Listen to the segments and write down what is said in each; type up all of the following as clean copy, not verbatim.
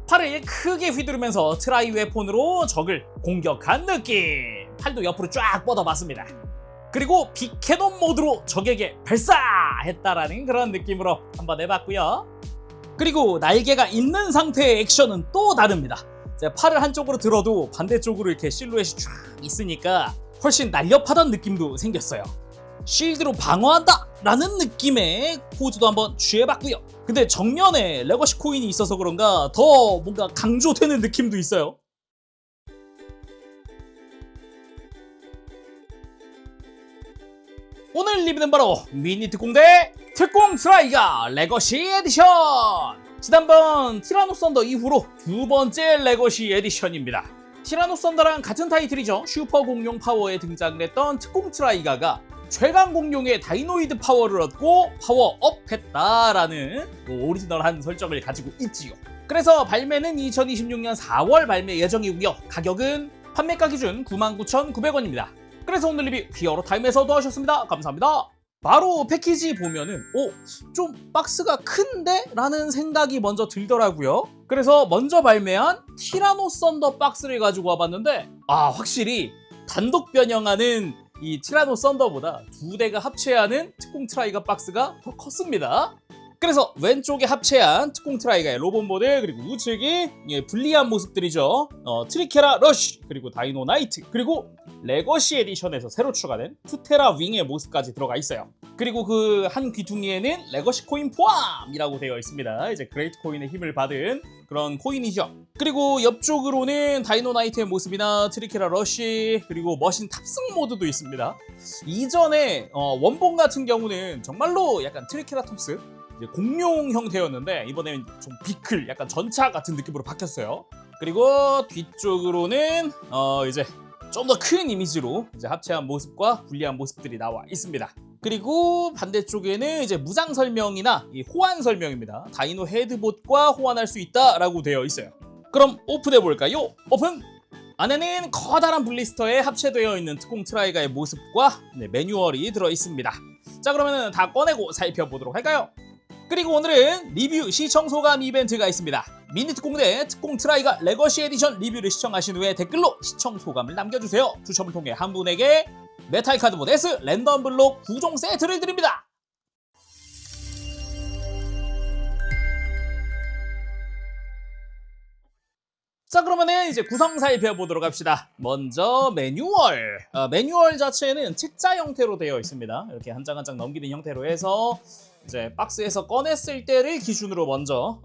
팔을 크게 휘두르면서 트라이 웨폰으로 적을 공격한 느낌. 팔도 옆으로 쫙 뻗어봤습니다. 그리고 빅캐논 모드로 적에게 발사했다라는 그런 느낌으로 한번 해봤고요. 그리고 날개가 있는 상태의 액션은 또 다릅니다. 팔을 한쪽으로 들어도 반대쪽으로 이렇게 실루엣이 쫙 있으니까 훨씬 날렵하다는 느낌도 생겼어요. 쉴드로 방어한다 라는 느낌의 포즈도 한번 취해봤고요. 근데 정면에 레거시 코인이 있어서 그런가 더 뭔가 강조되는 느낌도 있어요. 오늘 리뷰는 바로 미니 특공대 특공 트라이가 레거시 에디션! 지난번 티라노 썬더 이후로 두 번째 레거시 에디션입니다. 티라노 썬더랑 같은 타이틀이죠. 슈퍼 공룡 파워에 등장을 했던 특공 트라이가가 최강 공룡의 다이노이드 파워를 얻고 파워업했다라는 오리지널한 설정을 가지고 있지요. 그래서 발매는 2026년 4월 발매 예정이고요. 가격은 판매가 기준 99,900원입니다. 그래서 오늘 리뷰 히어로 타임에서 도와주셨습니다. 감사합니다. 바로 패키지 보면은 좀 박스가 큰데? 라는 생각이 먼저 들더라고요. 그래서 먼저 발매한 티라노 썬더 박스를 가지고 와봤는데 확실히 단독 변형하는 이 티라노 썬더보다 두 대가 합체하는 특공 트라이가 박스가 더 컸습니다. 그래서 왼쪽에 합체한 특공 트라이가의 로봇 모델, 그리고 우측이 불리한 모습들이죠. 트리케라 러쉬, 그리고 다이노 나이트, 그리고 레거시 에디션에서 새로 추가된 푸테라 윙의 모습까지 들어가 있어요. 그리고 그 한 귀퉁이에는 레거시 코인 포함이라고 되어 있습니다. 이제 그레이트 코인의 힘을 받은 그런 코인이죠. 그리고 옆쪽으로는 다이노 나이트의 모습이나 트리케라 러쉬, 그리고 머신 탑승 모드도 있습니다. 이전에 원본 같은 경우는 정말로 약간 트리케라톱스 공룡 형태였는데 이번에는 좀 비클, 약간 전차 같은 느낌으로 바뀌었어요. 그리고 뒤쪽으로는 이제 좀 더 큰 이미지로 이제 합체한 모습과 분리한 모습들이 나와 있습니다. 그리고 반대쪽에는 이제 무장 설명이나 이 호환 설명입니다. 다이노 헤드봇과 호환할 수 있다라고 되어 있어요. 그럼 오픈해 볼까요? 오픈! 안에는 커다란 블리스터에 합체되어 있는 특공 트라이가의 모습과 매뉴얼이 들어 있습니다. 자, 그러면 다 꺼내고 살펴보도록 할까요? 그리고 오늘은 리뷰 시청 소감 이벤트가 있습니다. 미니 특공대 특공 트라이가 레거시 에디션 리뷰를 시청하신 후에 댓글로 시청 소감을 남겨주세요. 추첨을 통해 한 분에게 메탈 카드봇 S 랜덤 블록 9종 세트를 드립니다. 자, 그러면은 이제 구성 살펴보도록 합시다. 먼저 매뉴얼. 매뉴얼 자체는 책자 형태로 되어 있습니다. 이렇게 한 장 한 장 넘기는 형태로 해서 이제 박스에서 꺼냈을 때를 기준으로 먼저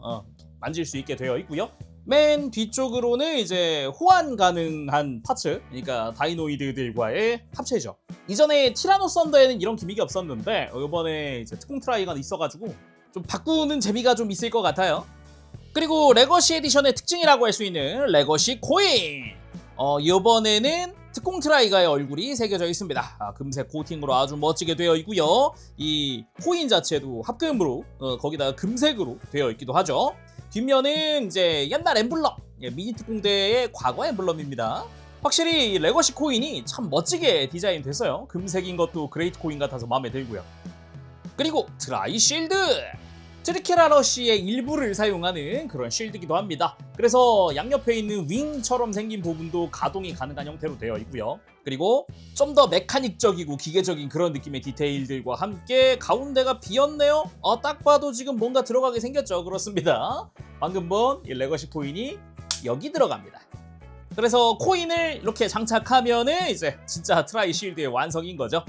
만질 수 있게 되어 있고요. 맨 뒤쪽으로는 이제 호환 가능한 파츠, 그러니까 다이노이드들과의 합체죠. 이전에 티라노 썬더에는 이런 기믹이 없었는데 이번에 이제 특공 트라이가 있어가지고 좀 바꾸는 재미가 좀 있을 것 같아요. 그리고 레거시 에디션의 특징이라고 할 수 있는 레거시 코인. 이번에는 특공 트라이가의 얼굴이 새겨져 있습니다. 금색 코팅으로 아주 멋지게 되어 있고요. 이 코인 자체도 합금으로 거기다가 금색으로 되어 있기도 하죠. 뒷면은 이제 옛날 엠블럼, 미니 특공대의 과거 엠블럼입니다. 확실히 레거시 코인이 참 멋지게 디자인 됐어요. 금색인 것도 그레이트 코인 같아서 마음에 들고요. 그리고 드라이 실드! 트리케라 러쉬의 일부를 사용하는 그런 실드기도 합니다. 그래서 양옆에 있는 윙처럼 생긴 부분도 가동이 가능한 형태로 되어 있고요. 그리고 좀 더 메카닉적이고 기계적인 그런 느낌의 디테일들과 함께 가운데가 비었네요. 딱 봐도 지금 뭔가 들어가게 생겼죠. 그렇습니다. 방금 본 이 레거시 코인이 여기 들어갑니다. 그래서 코인을 이렇게 장착하면은 이제 진짜 트라이 실드의 완성인 거죠.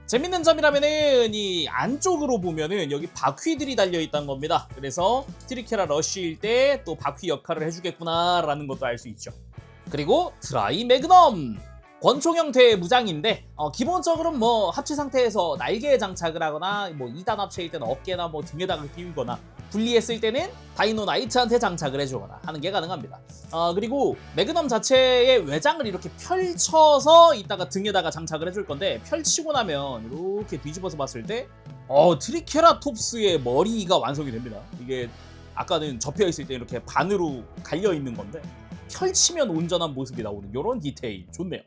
재밌는 점이라면은 이 안쪽으로 보면은 여기 바퀴들이 달려있다는 겁니다. 그래서 트리케라 러쉬일 때 또 바퀴 역할을 해주겠구나 라는 것도 알 수 있죠. 그리고 트라이 매그넘! 권총 형태의 무장인데 기본적으로는 뭐 합체 상태에서 날개에 장착을 하거나 뭐 2단 합체일 때는 어깨나 뭐 등에다가 끼우거나 분리했을 때는 다이노 나이트한테 장착을 해주거나 하는 게 가능합니다. 그리고 매그넘 자체의 외장을 이렇게 펼쳐서 이따가 등에다가 장착을 해줄 건데, 펼치고 나면 이렇게 뒤집어서 봤을 때 트리케라톱스의 머리가 완성이 됩니다. 이게 아까는 접혀 있을 때 이렇게 반으로 갈려 있는 건데 펼치면 온전한 모습이 나오는 이런 디테일 좋네요.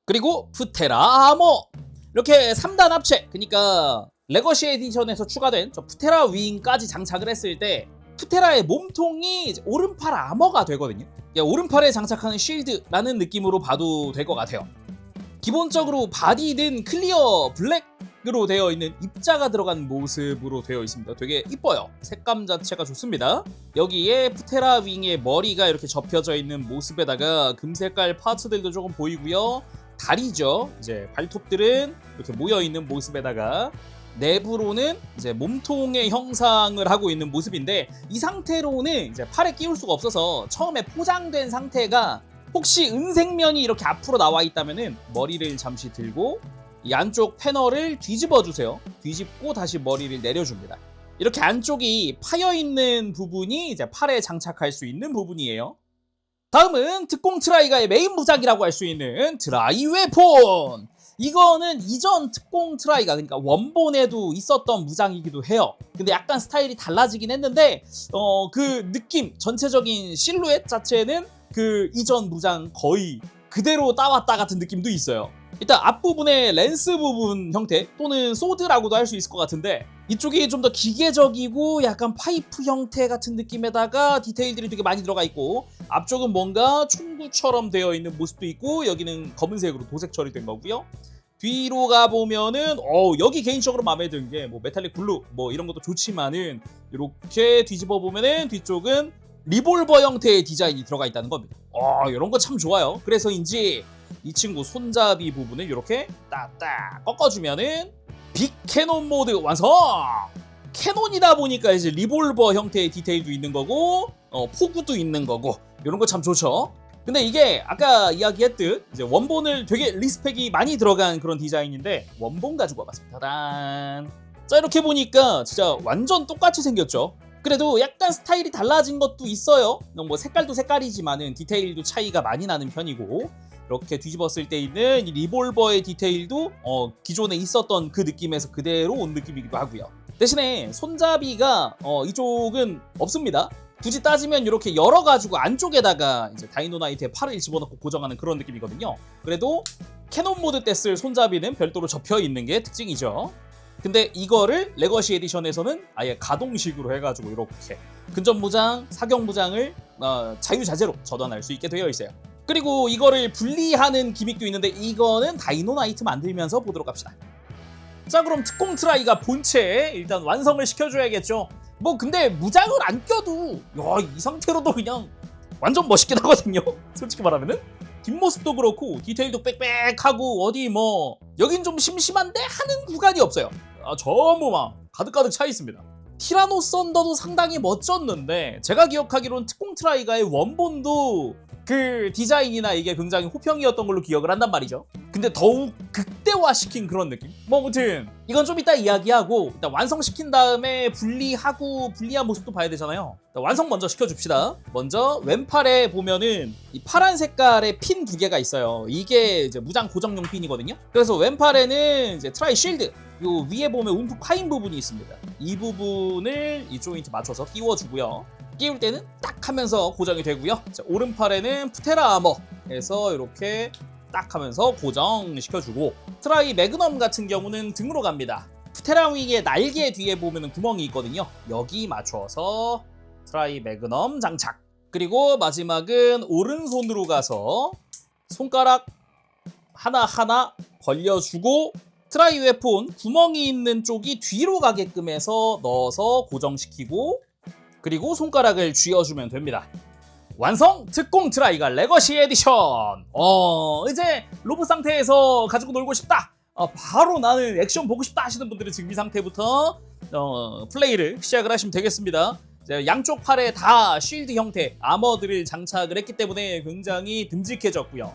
그리고 푸테라 아머! 이렇게 3단 합체, 그러니까 레거시 에디션에서 추가된 저 푸테라 윙까지 장착을 했을 때 푸테라의 몸통이 이제 오른팔 아머가 되거든요. 오른팔에 장착하는 쉴드라는 느낌으로 봐도 될 것 같아요. 기본적으로 바디는 클리어 블랙으로 되어 있는 입자가 들어간 모습으로 되어 있습니다. 되게 이뻐요. 색감 자체가 좋습니다. 여기에 푸테라 윙의 머리가 이렇게 접혀져 있는 모습에다가 금색깔 파츠들도 조금 보이고요. 다리죠. 이제 발톱들은 이렇게 모여 있는 모습에다가 내부로는 이제 몸통의 형상을 하고 있는 모습인데, 이 상태로는 이제 팔에 끼울 수가 없어서 처음에 포장된 상태가 혹시 은색면이 이렇게 앞으로 나와 있다면은 머리를 잠시 들고 이 안쪽 패널을 뒤집어 주세요. 뒤집고 다시 머리를 내려줍니다. 이렇게 안쪽이 파여 있는 부분이 이제 팔에 장착할 수 있는 부분이에요. 다음은 특공 트라이가의 메인 무장이라고 할 수 있는 트라이 웨폰. 이거는 이전 특공 트라이가, 그러니까 원본에도 있었던 무장이기도 해요. 근데 약간 스타일이 달라지긴 했는데 그 느낌, 전체적인 실루엣 자체는 그 이전 무장 거의 그대로 따왔다 같은 느낌도 있어요. 일단 앞부분의 랜스 부분 형태 또는 소드라고도 할 수 있을 것 같은데, 이쪽이 좀 더 기계적이고 약간 파이프 형태 같은 느낌에다가 디테일들이 되게 많이 들어가 있고, 앞쪽은 뭔가 총구처럼 되어 있는 모습도 있고, 여기는 검은색으로 도색 처리된 거고요. 뒤로 가보면은 여기 개인적으로 마음에 든 게 뭐 메탈릭 블루 뭐 이런 것도 좋지만은, 이렇게 뒤집어 보면은 뒤쪽은 리볼버 형태의 디자인이 들어가 있다는 겁니다. 이런 거 참 좋아요. 그래서인지 이 친구 손잡이 부분을 이렇게 딱딱 꺾어주면은 빅 캐논 모드 완성! 캐논이다 보니까 이제 리볼버 형태의 디테일도 있는 거고, 포구도 있는 거고, 이런 거 참 좋죠. 근데 이게 아까 이야기했듯 이제 원본을 되게 리스펙이 많이 들어간 그런 디자인인데, 원본 가지고 와봤습니다. 짜란. 자, 이렇게 보니까 진짜 완전 똑같이 생겼죠. 그래도 약간 스타일이 달라진 것도 있어요. 뭐 색깔도 색깔이지만은 디테일도 차이가 많이 나는 편이고, 이렇게 뒤집었을 때 있는 이 리볼버의 디테일도 기존에 있었던 그 느낌에서 그대로 온 느낌이기도 하고요. 대신에 손잡이가 이쪽은 없습니다. 굳이 따지면 이렇게 열어가지고 안쪽에다가 이제 다이노나이트의 팔을 집어넣고 고정하는 그런 느낌이거든요. 그래도 캐논 모드 때 쓸 손잡이는 별도로 접혀 있는 게 특징이죠. 근데 이거를 레거시 에디션에서는 아예 가동식으로 해가지고 이렇게 근접 무장, 사격 무장을 자유자재로 전환할 수 있게 되어 있어요. 그리고 이거를 분리하는 기믹도 있는데, 이거는 다이노나이트 만들면서 보도록 합시다. 자, 그럼 특공 트라이가 본체 일단 완성을 시켜줘야겠죠. 뭐 근데 무장을 안 껴도 이 상태로도 그냥 완전 멋있게 나거든요. 솔직히 말하면은 뒷모습도 그렇고 디테일도 빽빽하고, 어디 뭐 여긴 좀 심심한데 하는 구간이 없어요. 전부 막 가득가득 차 있습니다. 티라노 썬더도 상당히 멋졌는데, 제가 기억하기로는 특공 트라이가의 원본도 그 디자인이나 이게 굉장히 호평이었던 걸로 기억을 한단 말이죠. 근데 더욱 극대화시킨 그런 느낌? 뭐 아무튼 이건 좀 이따 이야기하고, 일단 완성시킨 다음에 분리한 모습도 봐야 되잖아요. 완성 먼저 시켜줍시다. 먼저 왼팔에 보면은 이 파란 색깔의 핀 2개가 있어요. 이게 이제 무장 고정용 핀이거든요. 그래서 왼팔에는 이제 트라이 쉴드, 요 위에 보면 움푹 파인 부분이 있습니다. 이 부분을 이 조인트 맞춰서 끼워주고요. 끼울 때는 딱 하면서 고정이 되고요. 자, 오른팔에는 푸테라 아머에서 이렇게 딱 하면서 고정시켜주고, 트라이 매그넘 같은 경우는 등으로 갑니다. 푸테라 윙의 날개 뒤에 보면 구멍이 있거든요. 여기 맞춰서 트라이 매그넘 장착. 그리고 마지막은 오른손으로 가서 손가락 하나하나 벌려주고, 트라이 웨폰 구멍이 있는 쪽이 뒤로 가게끔 해서 넣어서 고정시키고, 그리고 손가락을 쥐어주면 됩니다. 완성! 특공 트라이가 레거시 에디션! 이제 로봇 상태에서 가지고 놀고 싶다! 바로 나는 액션 보고 싶다 하시는 분들은 지금 이 상태부터 플레이를 시작을 하시면 되겠습니다. 양쪽 팔에 다 쉴드 형태 아머들을 장착을 했기 때문에 굉장히 듬직해졌고요.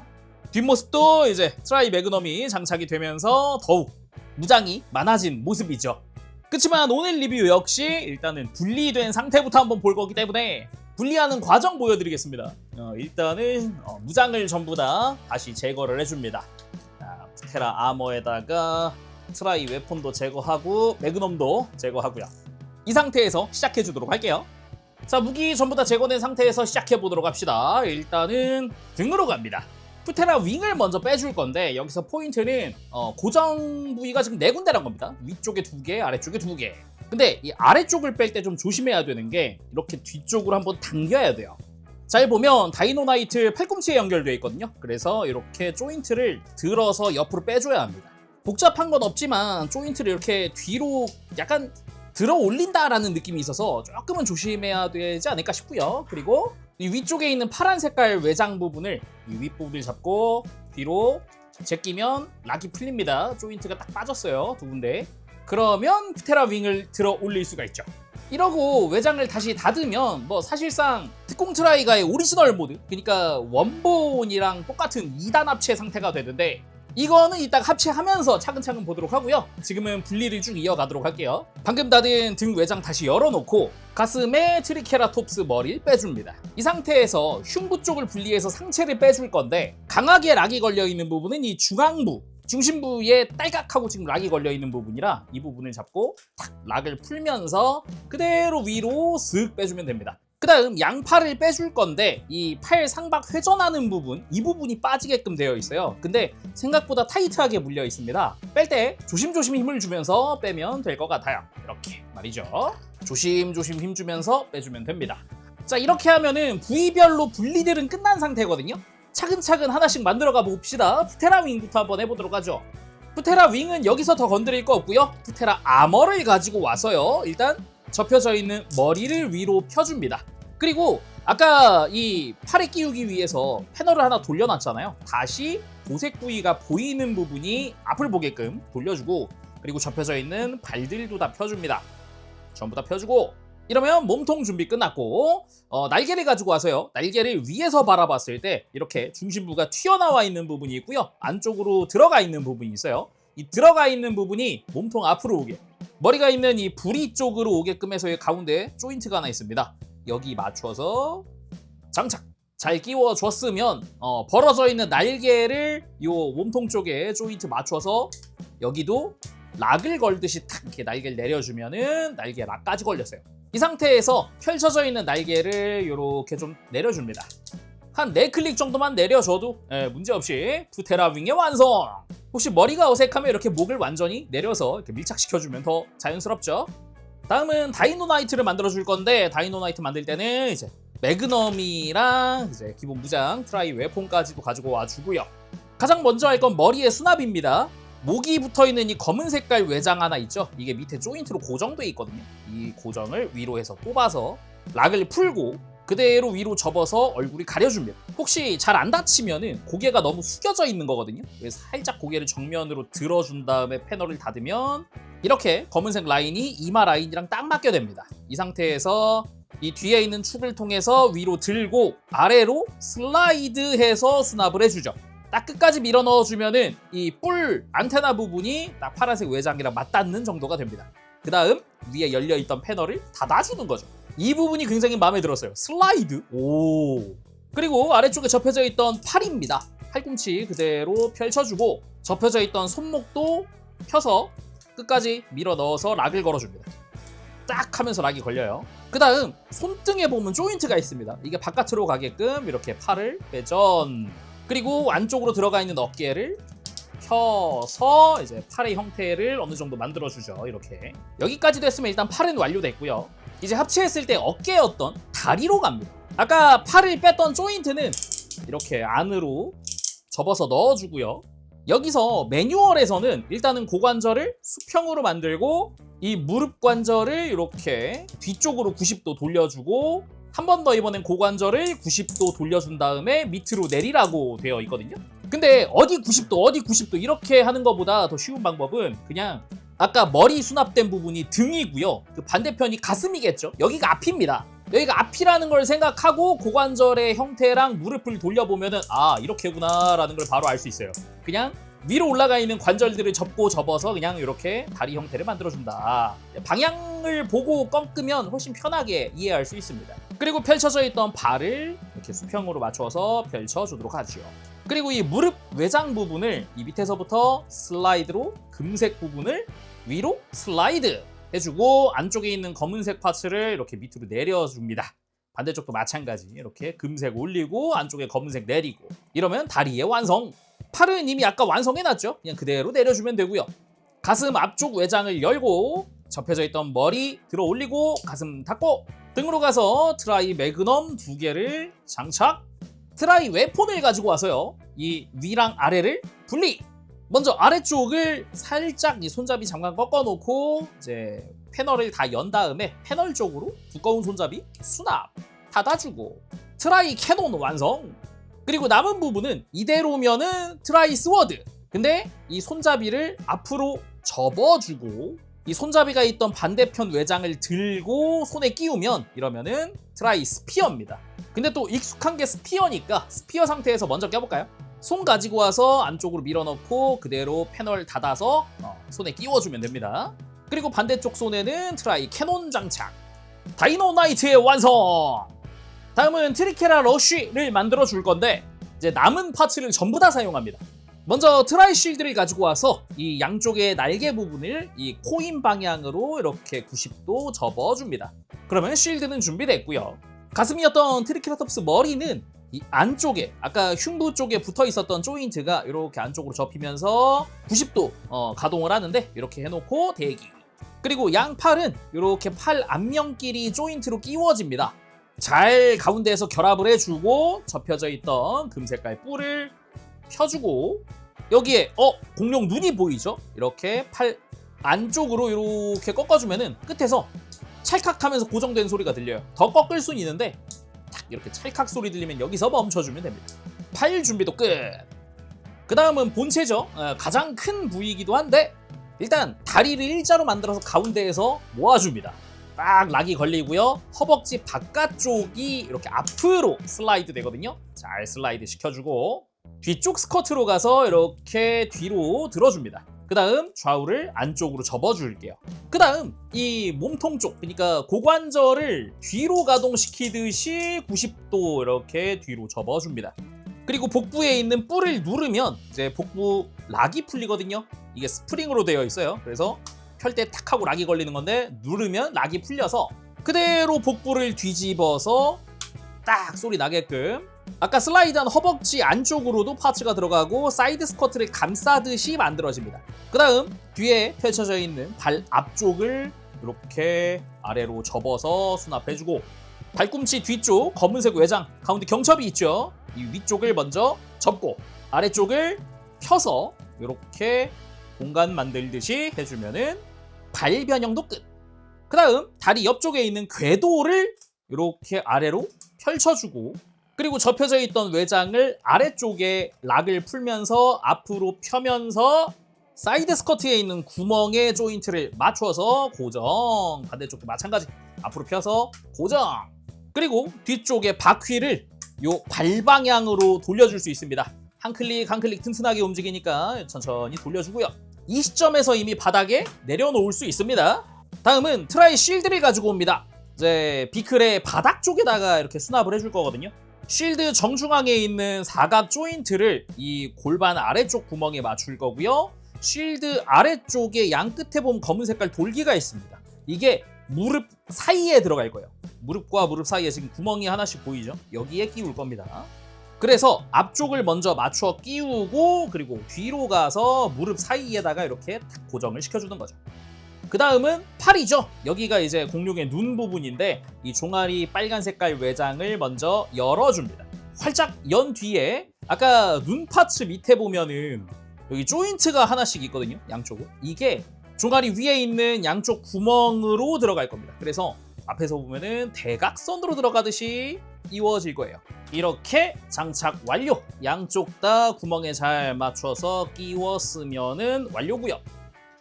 뒷모습도 이제 트라이 매그넘이 장착이 되면서 더욱 무장이 많아진 모습이죠. 그렇지만 오늘 리뷰 역시 일단은 분리된 상태부터 한번 볼 거기 때문에 분리하는 과정 보여드리겠습니다. 일단은 무장을 전부 다 다시 제거를 해줍니다. 푸테라 아머에다가 트라이 웨폰도 제거하고 매그넘도 제거하고요. 이 상태에서 시작해 주도록 할게요. 자, 무기 전부 다 제거된 상태에서 시작해 보도록 합시다. 일단은 등으로 갑니다. 푸테라 윙을 먼저 빼줄 건데, 여기서 포인트는 고정 부위가 지금 4군데란 겁니다. 위쪽에 2개, 아래쪽에 2개. 근데 이 아래쪽을 뺄 때 좀 조심해야 되는 게 이렇게 뒤쪽으로 한번 당겨야 돼요. 잘 보면 다이노나이트 팔꿈치에 연결되어 있거든요. 그래서 이렇게 조인트를 들어서 옆으로 빼줘야 합니다. 복잡한 건 없지만 조인트를 이렇게 뒤로 약간 들어 올린다라는 느낌이 있어서 조금은 조심해야 되지 않을까 싶고요. 그리고 이 위쪽에 있는 파란 색깔 외장 부분을 이 윗부분을 잡고 뒤로 제끼면 락이 풀립니다. 조인트가 딱 빠졌어요. 두 군데. 그러면 프테라 윙을 들어 올릴 수가 있죠. 이러고 외장을 다시 닫으면 뭐 사실상 특공 트라이가의 오리지널 모드, 그러니까 원본이랑 똑같은 2단 합체 상태가 되는데, 이거는 이따 합체하면서 차근차근 보도록 하고요. 지금은 분리를 쭉 이어가도록 할게요. 방금 닫은 등 외장 다시 열어놓고 가슴에 트리케라톱스 머리를 빼줍니다. 이 상태에서 흉부 쪽을 분리해서 상체를 빼줄 건데, 강하게 락이 걸려있는 부분은 이 중앙부, 중심부에 딸깍하고 지금 락이 걸려있는 부분이라 이 부분을 잡고 탁 락을 풀면서 그대로 위로 쓱 빼주면 됩니다. 그 다음 양팔을 빼줄 건데 이 팔 상박 회전하는 부분, 이 부분이 빠지게끔 되어 있어요. 근데 생각보다 타이트하게 물려 있습니다. 뺄 때 조심조심 힘을 주면서 빼면 될 것 같아요. 이렇게 말이죠. 조심조심 힘 주면서 빼주면 됩니다. 자, 이렇게 하면은 부위별로 분리들은 끝난 상태거든요. 차근차근 하나씩 만들어가 봅시다. 프테라 윙부터 한번 해보도록 하죠. 프테라 윙은 여기서 더 건드릴 거 없고요. 프테라 아머를 가지고 와서요. 일단 접혀져 있는 머리를 위로 펴줍니다. 그리고 아까 이 팔에 끼우기 위해서 패널을 하나 돌려놨잖아요. 다시 도색 부위가 보이는 부분이 앞을 보게끔 돌려주고, 그리고 접혀져 있는 발들도 다 펴줍니다. 전부 다 펴주고, 이러면 몸통 준비 끝났고, 날개를 가지고 와서요. 날개를 위에서 바라봤을 때 이렇게 중심부가 튀어나와 있는 부분이 있고요. 안쪽으로 들어가 있는 부분이 있어요. 이 들어가 있는 부분이 몸통 앞으로 오게, 머리가 있는 이 부리 쪽으로 오게끔 해서 이 가운데 조인트가 하나 있습니다. 여기 맞춰서 장착! 잘 끼워줬으면 벌어져 있는 날개를 이 몸통 쪽에 조인트 맞춰서 여기도 락을 걸듯이 탁 이렇게 날개를 내려주면은 날개 락까지 걸렸어요. 이 상태에서 펼쳐져 있는 날개를 이렇게 좀 내려줍니다. 한 4클릭 정도만 내려줘도 문제없이 프테라 윙의 완성! 혹시 머리가 어색하면 이렇게 목을 완전히 내려서 이렇게 밀착시켜주면 더 자연스럽죠? 다음은 다이노나이트를 만들어줄 건데, 다이노나이트 만들 때는 이제 매그넘이랑 이제 기본 무장, 트라이 웨폰까지도 가지고 와주고요. 가장 먼저 할 건 머리의 수납입니다. 목이 붙어있는 이 검은 색깔 외장 하나 있죠? 이게 밑에 조인트로 고정돼 있거든요. 이 고정을 위로 해서 뽑아서 락을 풀고 그대로 위로 접어서 얼굴이 가려줍니다. 혹시 잘 안 다치면은 고개가 너무 숙여져 있는 거거든요. 그래서 살짝 고개를 정면으로 들어준 다음에 패널을 닫으면 이렇게 검은색 라인이 이마 라인이랑 딱 맞게 됩니다. 이 상태에서 이 뒤에 있는 축을 통해서 위로 들고 아래로 슬라이드해서 수납을 해주죠. 딱 끝까지 밀어 넣어주면은 이 뿔 안테나 부분이 딱 파란색 외장이랑 맞닿는 정도가 됩니다. 그 다음 위에 열려있던 패널을 닫아주는 거죠. 이 부분이 굉장히 마음에 들었어요. 슬라이드. 오. 그리고 아래쪽에 접혀져 있던 팔입니다. 팔꿈치 그대로 펼쳐주고 접혀져 있던 손목도 펴서 끝까지 밀어 넣어서 락을 걸어줍니다. 딱 하면서 락이 걸려요. 그 다음 손등에 보면 조인트가 있습니다. 이게 바깥으로 가게끔 이렇게 팔을 회전, 그리고 안쪽으로 들어가 있는 어깨를 펴서 이제 팔의 형태를 어느 정도 만들어주죠. 이렇게 여기까지 됐으면 일단 팔은 완료됐고요. 이제 합체했을 때 어깨였던 다리로 갑니다. 아까 팔을 뺐던 조인트는 이렇게 안으로 접어서 넣어주고요. 여기서 매뉴얼에서는 일단은 고관절을 수평으로 만들고 이 무릎 관절을 이렇게 뒤쪽으로 90도 돌려주고, 한 번 더 이번엔 고관절을 90도 돌려준 다음에 밑으로 내리라고 되어 있거든요. 근데 어디 90도 이렇게 하는 것보다 더 쉬운 방법은 그냥 아까 머리 수납된 부분이 등이고요. 그 반대편이 가슴이겠죠. 여기가 앞입니다. 여기가 앞이라는 걸 생각하고 고관절의 형태랑 무릎을 돌려보면은 아, 이렇게구나 라는 걸 바로 알 수 있어요. 그냥 위로 올라가 있는 관절들을 접어서 그냥 이렇게 다리 형태를 만들어준다. 방향을 보고 꺾으면 훨씬 편하게 이해할 수 있습니다. 그리고 펼쳐져 있던 발을 이렇게 수평으로 맞춰서 펼쳐주도록 하죠. 그리고 이 무릎 외장 부분을 이 밑에서부터 슬라이드로 금색 부분을 위로 슬라이드 해주고 안쪽에 있는 검은색 파츠를 이렇게 밑으로 내려줍니다. 반대쪽도 마찬가지 이렇게 금색 올리고 안쪽에 검은색 내리고, 이러면 다리의 완성! 팔은 이미 아까 완성해놨죠? 그냥 그대로 내려주면 되고요. 가슴 앞쪽 외장을 열고 접혀져 있던 머리 들어 올리고 가슴 닫고 등으로 가서 트라이 매그넘 2개를 장착. 트라이 웨폰을 가지고 와서요. 이 위랑 아래를 분리. 먼저 아래쪽을 살짝 이 손잡이 잠깐 꺾어놓고 이제 패널을 다 연 다음에 패널 쪽으로 두꺼운 손잡이 수납 닫아주고 트라이 캐논 완성. 그리고 남은 부분은 이대로면은 트라이 스워드. 근데 이 손잡이를 앞으로 접어주고 이 손잡이가 있던 반대편 외장을 들고 손에 끼우면 이러면은 트라이 스피어입니다. 근데 또 익숙한 게 스피어니까 스피어 상태에서 먼저 껴볼까요? 손 가지고 와서 안쪽으로 밀어넣고 그대로 패널 닫아서 손에 끼워주면 됩니다. 그리고 반대쪽 손에는 트라이 캐논 장착. 다이노나이트의 완성! 다음은 트리케라 러쉬를 만들어 줄 건데 이제 남은 파츠를 전부 다 사용합니다. 먼저 트라이 쉴드를 가지고 와서 이 양쪽의 날개 부분을 이 코인 방향으로 이렇게 90도 접어줍니다. 그러면 쉴드는 준비됐고요. 가슴이었던 트리케라톱스 머리는 이 안쪽에 아까 흉부 쪽에 붙어 있었던 조인트가 이렇게 안쪽으로 접히면서 90도 가동을 하는데 이렇게 해놓고 대기. 그리고 양팔은 이렇게 팔 앞면끼리 조인트로 끼워집니다. 잘 가운데에서 결합을 해주고 접혀져 있던 금색깔 뿔을 펴주고 여기에 공룡 눈이 보이죠? 이렇게 팔 안쪽으로 이렇게 꺾어주면은 끝에서 찰칵하면서 고정된 소리가 들려요. 더 꺾을 수는 있는데 딱 이렇게 찰칵 소리 들리면 여기서 멈춰주면 됩니다. 팔 준비도 끝! 그 다음은 본체죠. 가장 큰 부위이기도 한데 일단 다리를 일자로 만들어서 가운데에서 모아줍니다. 딱 락이 걸리고요. 허벅지 바깥쪽이 이렇게 앞으로 슬라이드 되거든요. 잘 슬라이드 시켜주고 뒤쪽 스커트로 가서 이렇게 뒤로 들어줍니다. 그 다음 좌우를 안쪽으로 접어줄게요. 그 다음 이 몸통 쪽, 그러니까 고관절을 뒤로 가동시키듯이 90도 이렇게 뒤로 접어줍니다. 그리고 복부에 있는 뿔을 누르면 이제 복부 락이 풀리거든요. 이게 스프링으로 되어 있어요. 그래서 펼 때 탁 하고 락이 걸리는 건데 누르면 락이 풀려서 그대로 복부를 뒤집어서 딱 소리 나게끔 아까 슬라이드한 허벅지 안쪽으로도 파츠가 들어가고 사이드 스커트를 감싸듯이 만들어집니다. 그 다음 뒤에 펼쳐져 있는 발 앞쪽을 이렇게 아래로 접어서 수납해주고 발꿈치 뒤쪽 검은색 외장 가운데 경첩이 있죠. 이 위쪽을 먼저 접고 아래쪽을 펴서 이렇게 공간 만들듯이 해주면은 발 변형도 끝. 그 다음 다리 옆쪽에 있는 궤도를 이렇게 아래로 펼쳐주고 그리고 접혀져 있던 외장을 아래쪽에 락을 풀면서 앞으로 펴면서 사이드 스커트에 있는 구멍에 조인트를 맞춰서 고정. 반대쪽도 마찬가지. 앞으로 펴서 고정. 그리고 뒤쪽에 바퀴를 요 발 방향으로 돌려줄 수 있습니다. 한 클릭 한 클릭 튼튼하게 움직이니까 천천히 돌려주고요. 이 시점에서 이미 바닥에 내려놓을 수 있습니다. 다음은 트라이 쉴드를 가지고 옵니다. 이제 비클의 바닥 쪽에다가 이렇게 수납을 해줄 거거든요. 쉴드 정중앙에 있는 사각 조인트를 이 골반 아래쪽 구멍에 맞출 거고요. 쉴드 아래쪽에 양 끝에 보면 검은 색깔 돌기가 있습니다. 이게 무릎 사이에 들어갈 거예요. 무릎과 무릎 사이에 지금 구멍이 하나씩 보이죠? 여기에 끼울 겁니다. 그래서 앞쪽을 먼저 맞춰 끼우고 그리고 뒤로 가서 무릎 사이에다가 이렇게 탁 고정을 시켜주는 거죠. 그 다음은 팔이죠. 여기가 이제 공룡의 눈 부분인데 이 종아리 빨간 색깔 외장을 먼저 열어줍니다. 활짝 연 뒤에 아까 눈 파츠 밑에 보면은 여기 조인트가 하나씩 있거든요. 양쪽으로. 이게 종아리 위에 있는 양쪽 구멍으로 들어갈 겁니다. 그래서 앞에서 보면은 대각선으로 들어가듯이 끼워질 거예요. 이렇게 장착 완료! 양쪽 다 구멍에 잘 맞춰서 끼웠으면은 완료고요.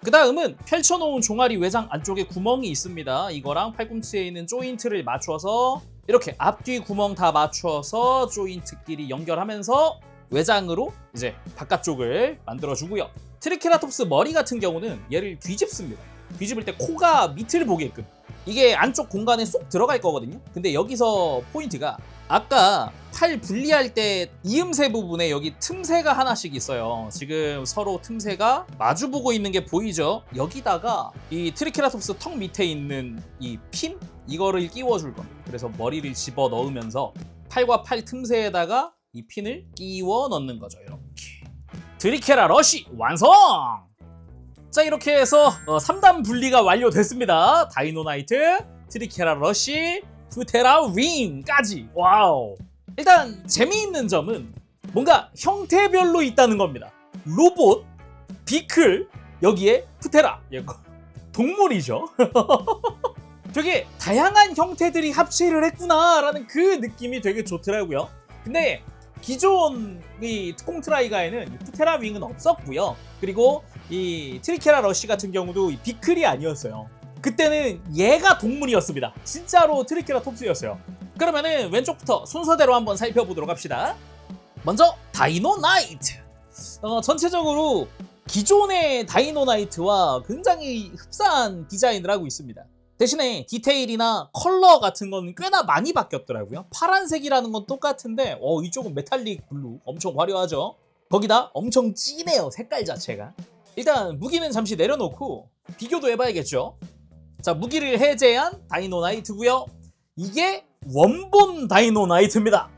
그 다음은 펼쳐놓은 종아리 외장 안쪽에 구멍이 있습니다. 이거랑 팔꿈치에 있는 조인트를 맞춰서 이렇게 앞뒤 구멍 다 맞춰서 조인트끼리 연결하면서 외장으로 이제 바깥쪽을 만들어주고요. 트리케라톱스 머리 같은 경우는 얘를 뒤집습니다. 뒤집을 때 코가 밑을 보게끔. 이게 안쪽 공간에 쏙 들어갈 거거든요. 근데 여기서 포인트가 아까 팔 분리할 때 이음새 부분에 여기 틈새가 하나씩 있어요. 지금 서로 틈새가 마주보고 있는 게 보이죠? 여기다가 이 트리케라톱스 턱 밑에 있는 이 핀? 이거를 끼워줄 겁니다. 그래서 머리를 집어 넣으면서 팔과 팔 틈새에다가 이 핀을 끼워 넣는 거죠. 이렇게. 트리케라 러쉬 완성! 자, 이렇게 해서 3단 분리가 완료됐습니다. 다이노나이트, 트리케라 러쉬, 푸테라 윙까지. 와우. 일단 재미있는 점은 뭔가 형태별로 있다는 겁니다. 로봇, 비클, 여기에 푸테라. 동물이죠. 되게 다양한 형태들이 합체를 했구나라는 그 느낌이 되게 좋더라고요. 근데 기존 이 특공 트라이가에는 이 푸테라 윙은 없었고요. 그리고 이 트리케라 러쉬 같은 경우도 이 비클이 아니었어요. 그때는 얘가 동물이었습니다. 진짜로 트리케라톱스였어요. 그러면은 왼쪽부터 순서대로 한번 살펴보도록 합시다. 먼저 다이노나이트. 전체적으로 기존의 다이노나이트와 굉장히 흡사한 디자인을 하고 있습니다. 대신에 디테일이나 컬러 같은 건 꽤나 많이 바뀌었더라고요. 파란색이라는 건 똑같은데 이쪽은 메탈릭 블루 엄청 화려하죠. 거기다 엄청 진해요, 색깔 자체가. 일단 무기는 잠시 내려놓고 비교도 해봐야겠죠. 자, 무기를 해제한 다이노나이트고요. 이게 원본 다이노나이트입니다.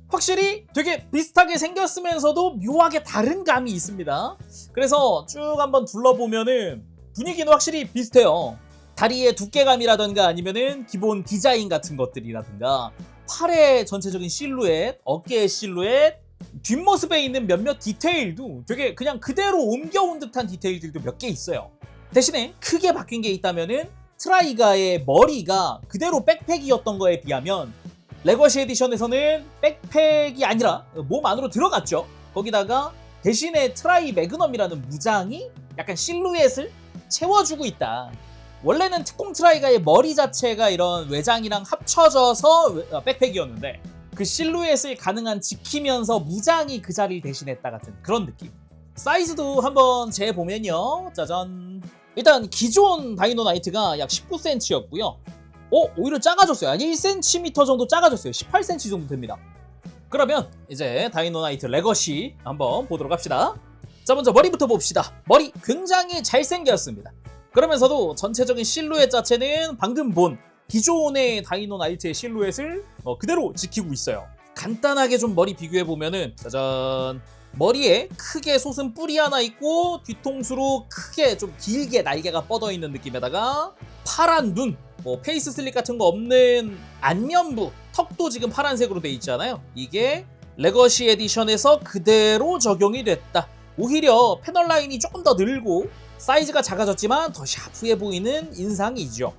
확실히 되게 비슷하게 생겼으면서도 묘하게 다른 감이 있습니다. 그래서 쭉 한번 둘러보면은 분위기는 확실히 비슷해요. 다리의 두께감이라던가 아니면은 기본 디자인 같은 것들이라든가 팔의 전체적인 실루엣, 어깨의 실루엣, 뒷모습에 있는 몇몇 디테일도 되게 그냥 그대로 옮겨온 듯한 디테일들도 몇 개 있어요. 대신에 크게 바뀐 게 있다면은 트라이가의 머리가 그대로 백팩이었던 거에 비하면 레거시 에디션에서는 백팩이 아니라 몸 안으로 들어갔죠. 거기다가 대신에 트라이 매그넘이라는 무장이 약간 실루엣을 채워주고 있다. 원래는 특공 트라이가의 머리 자체가 이런 외장이랑 합쳐져서 백팩이었는데 그 실루엣을 가능한 지키면서 무장이 그 자리를 대신했다 같은 그런 느낌. 사이즈도 한번 재보면요. 짜잔. 일단 기존 다이노나이트가 약 19cm였고요. 오히려 작아졌어요. 아니 1cm 정도 작아졌어요. 18cm 정도 됩니다. 그러면 이제 다이노나이트 레거시 한번 보도록 합시다. 자, 먼저 머리부터 봅시다. 머리 굉장히 잘생겼습니다. 그러면서도 전체적인 실루엣 자체는 방금 본 기존의 다이노나이트의 실루엣을 그대로 지키고 있어요. 간단하게 좀 머리 비교해보면은 짜잔, 머리에 크게 솟은 뿔이 하나 있고 뒤통수로 크게 좀 길게 날개가 뻗어있는 느낌에다가 파란 눈, 페이스 슬립 같은 거 없는 안면부, 턱도 지금 파란색으로 돼 있잖아요. 이게 레거시 에디션에서 그대로 적용이 됐다. 오히려 패널 라인이 조금 더 늘고 사이즈가 작아졌지만 더 샤프해 보이는 인상이죠.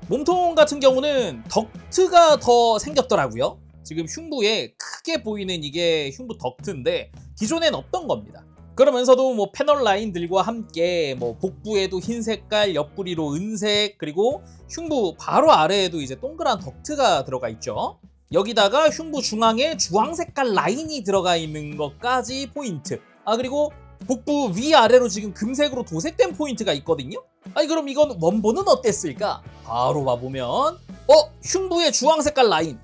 몸통 같은 경우는 덕트가 더 생겼더라고요. 지금 흉부에 크게 보이는 이게 흉부 덕트인데 기존엔 없던 겁니다. 그러면서도 패널 라인들과 함께 복부에도 흰 색깔, 옆구리로 은색, 그리고 흉부 바로 아래에도 이제 동그란 덕트가 들어가 있죠. 여기다가 흉부 중앙에 주황 색깔 라인이 들어가 있는 것까지 포인트. 그리고 복부 위아래로 지금 금색으로 도색된 포인트가 있거든요. 그럼 이건 원본은 어땠을까? 바로 봐보면 흉부의 주황 색깔 라인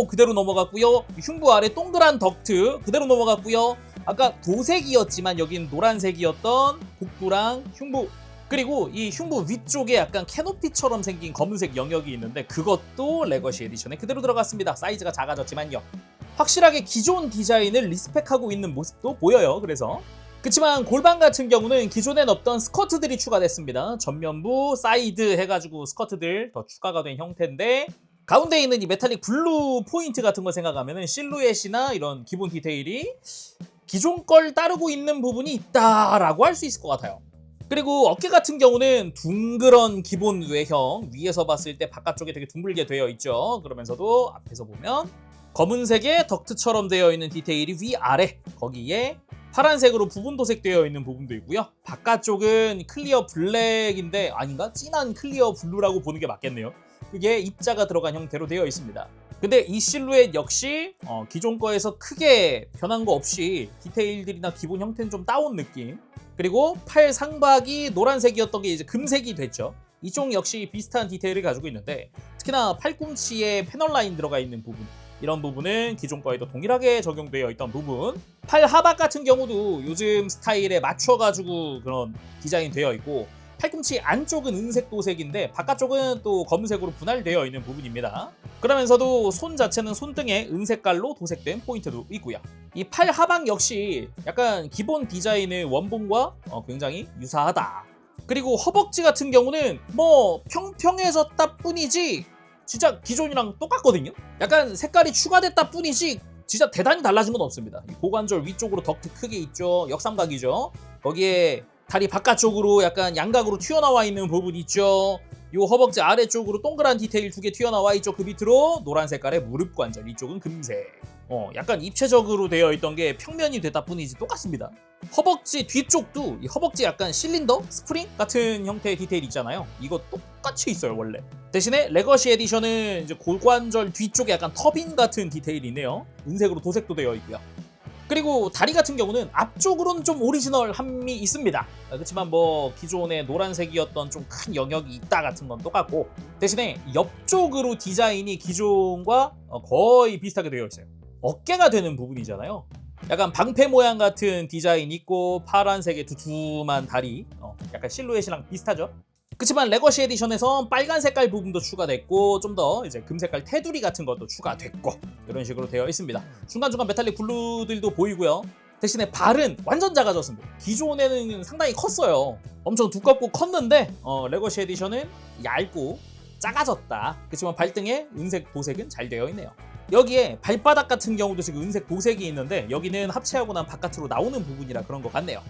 그대로 넘어갔고요. 흉부 아래 동그란 덕트 그대로 넘어갔고요. 아까 도색이었지만 여긴 노란색이었던 복부랑 흉부, 그리고 이 흉부 위쪽에 약간 캐노피처럼 생긴 검은색 영역이 있는데 그것도 레거시 에디션에 그대로 들어갔습니다. 사이즈가 작아졌지만요. 확실하게 기존 디자인을 리스펙하고 있는 모습도 보여요. 그치만 골반 같은 경우는 기존엔 없던 스커트들이 추가됐습니다. 전면부, 사이드 해가지고 스커트들 더 추가가 된 형태인데 가운데 있는 이 메탈릭 블루 포인트 같은 거 생각하면 실루엣이나 이런 기본 디테일이 기존 걸 따르고 있는 부분이 있다라고 할 수 있을 것 같아요. 그리고 어깨 같은 경우는 둥그런 기본 외형, 위에서 봤을 때 바깥쪽에 되게 둥글게 되어 있죠. 그러면서도 앞에서 보면 검은색의 덕트처럼 되어 있는 디테일이 위아래, 거기에 파란색으로 부분 도색되어 있는 부분도 있고요. 바깥쪽은 클리어 블랙인데 아닌가? 진한 클리어 블루라고 보는 게 맞겠네요. 그게 입자가 들어간 형태로 되어 있습니다. 근데 이 실루엣 역시 기존 거에서 크게 변한 거 없이 디테일들이나 기본 형태는 좀 따온 느낌. 그리고 팔 상박이 노란색이었던 게 이제 금색이 됐죠. 이쪽 역시 비슷한 디테일을 가지고 있는데 특히나 팔꿈치에 패널 라인 들어가 있는 부분, 이런 부분은 기존 거에도 동일하게 적용되어 있던 부분. 팔 하박 같은 경우도 요즘 스타일에 맞춰가지고 그런 디자인 되어 있고 팔꿈치 안쪽은 은색 도색인데 바깥쪽은 또 검은색으로 분할되어 있는 부분입니다. 그러면서도 손 자체는 손등에 은색깔로 도색된 포인트도 있고요. 이 팔 하방 역시 약간 기본 디자인의 원본과 굉장히 유사하다. 그리고 허벅지 같은 경우는 뭐 평평해졌다 뿐이지 진짜 기존이랑 똑같거든요. 약간 색깔이 추가됐다 뿐이지 진짜 대단히 달라진 건 없습니다. 고관절 위쪽으로 덕트 크게 있죠. 역삼각이죠. 거기에 다리 바깥쪽으로 약간 양각으로 튀어나와 있는 부분 있죠. 요 허벅지 아래쪽으로 동그란 디테일 2개 튀어나와 있죠. 그 밑으로 노란 색깔의 무릎 관절, 이쪽은 금색. 약간 입체적으로 되어 있던 게 평면이 됐다 뿐이지 똑같습니다. 허벅지 뒤쪽도 이 허벅지 약간 실린더, 스프링 같은 형태의 디테일 있잖아요. 이거 똑같이 있어요 원래. 대신에 레거시 에디션은 이제 고관절 뒤쪽에 약간 터빈 같은 디테일이 있네요. 은색으로 도색도 되어 있고요. 그리고 다리 같은 경우는 앞쪽으로는 좀 오리지널함이 있습니다. 그렇지만 뭐 기존의 노란색이었던 좀 큰 영역이 있다 같은 건 똑같고, 대신에 옆쪽으로 디자인이 기존과 거의 비슷하게 되어 있어요. 어깨가 되는 부분이잖아요. 약간 방패 모양 같은 디자인 있고 파란색의 두툼한 다리, 약간 실루엣이랑 비슷하죠. 그렇지만 레거시 에디션에선 빨간 색깔 부분도 추가됐고 좀 더 이제 금색깔 테두리 같은 것도 추가됐고 이런 식으로 되어 있습니다. 중간중간 메탈릭 블루들도 보이고요. 대신에 발은 완전 작아졌습니다. 기존에는 상당히 컸어요. 엄청 두껍고 컸는데 레거시 에디션은 얇고 작아졌다. 그렇지만 발등에 은색 도색은 잘 되어 있네요. 여기에 발바닥 같은 경우도 지금 은색 도색이 있는데 여기는 합체하고 난 바깥으로 나오는 부분이라 그런 것 같네요.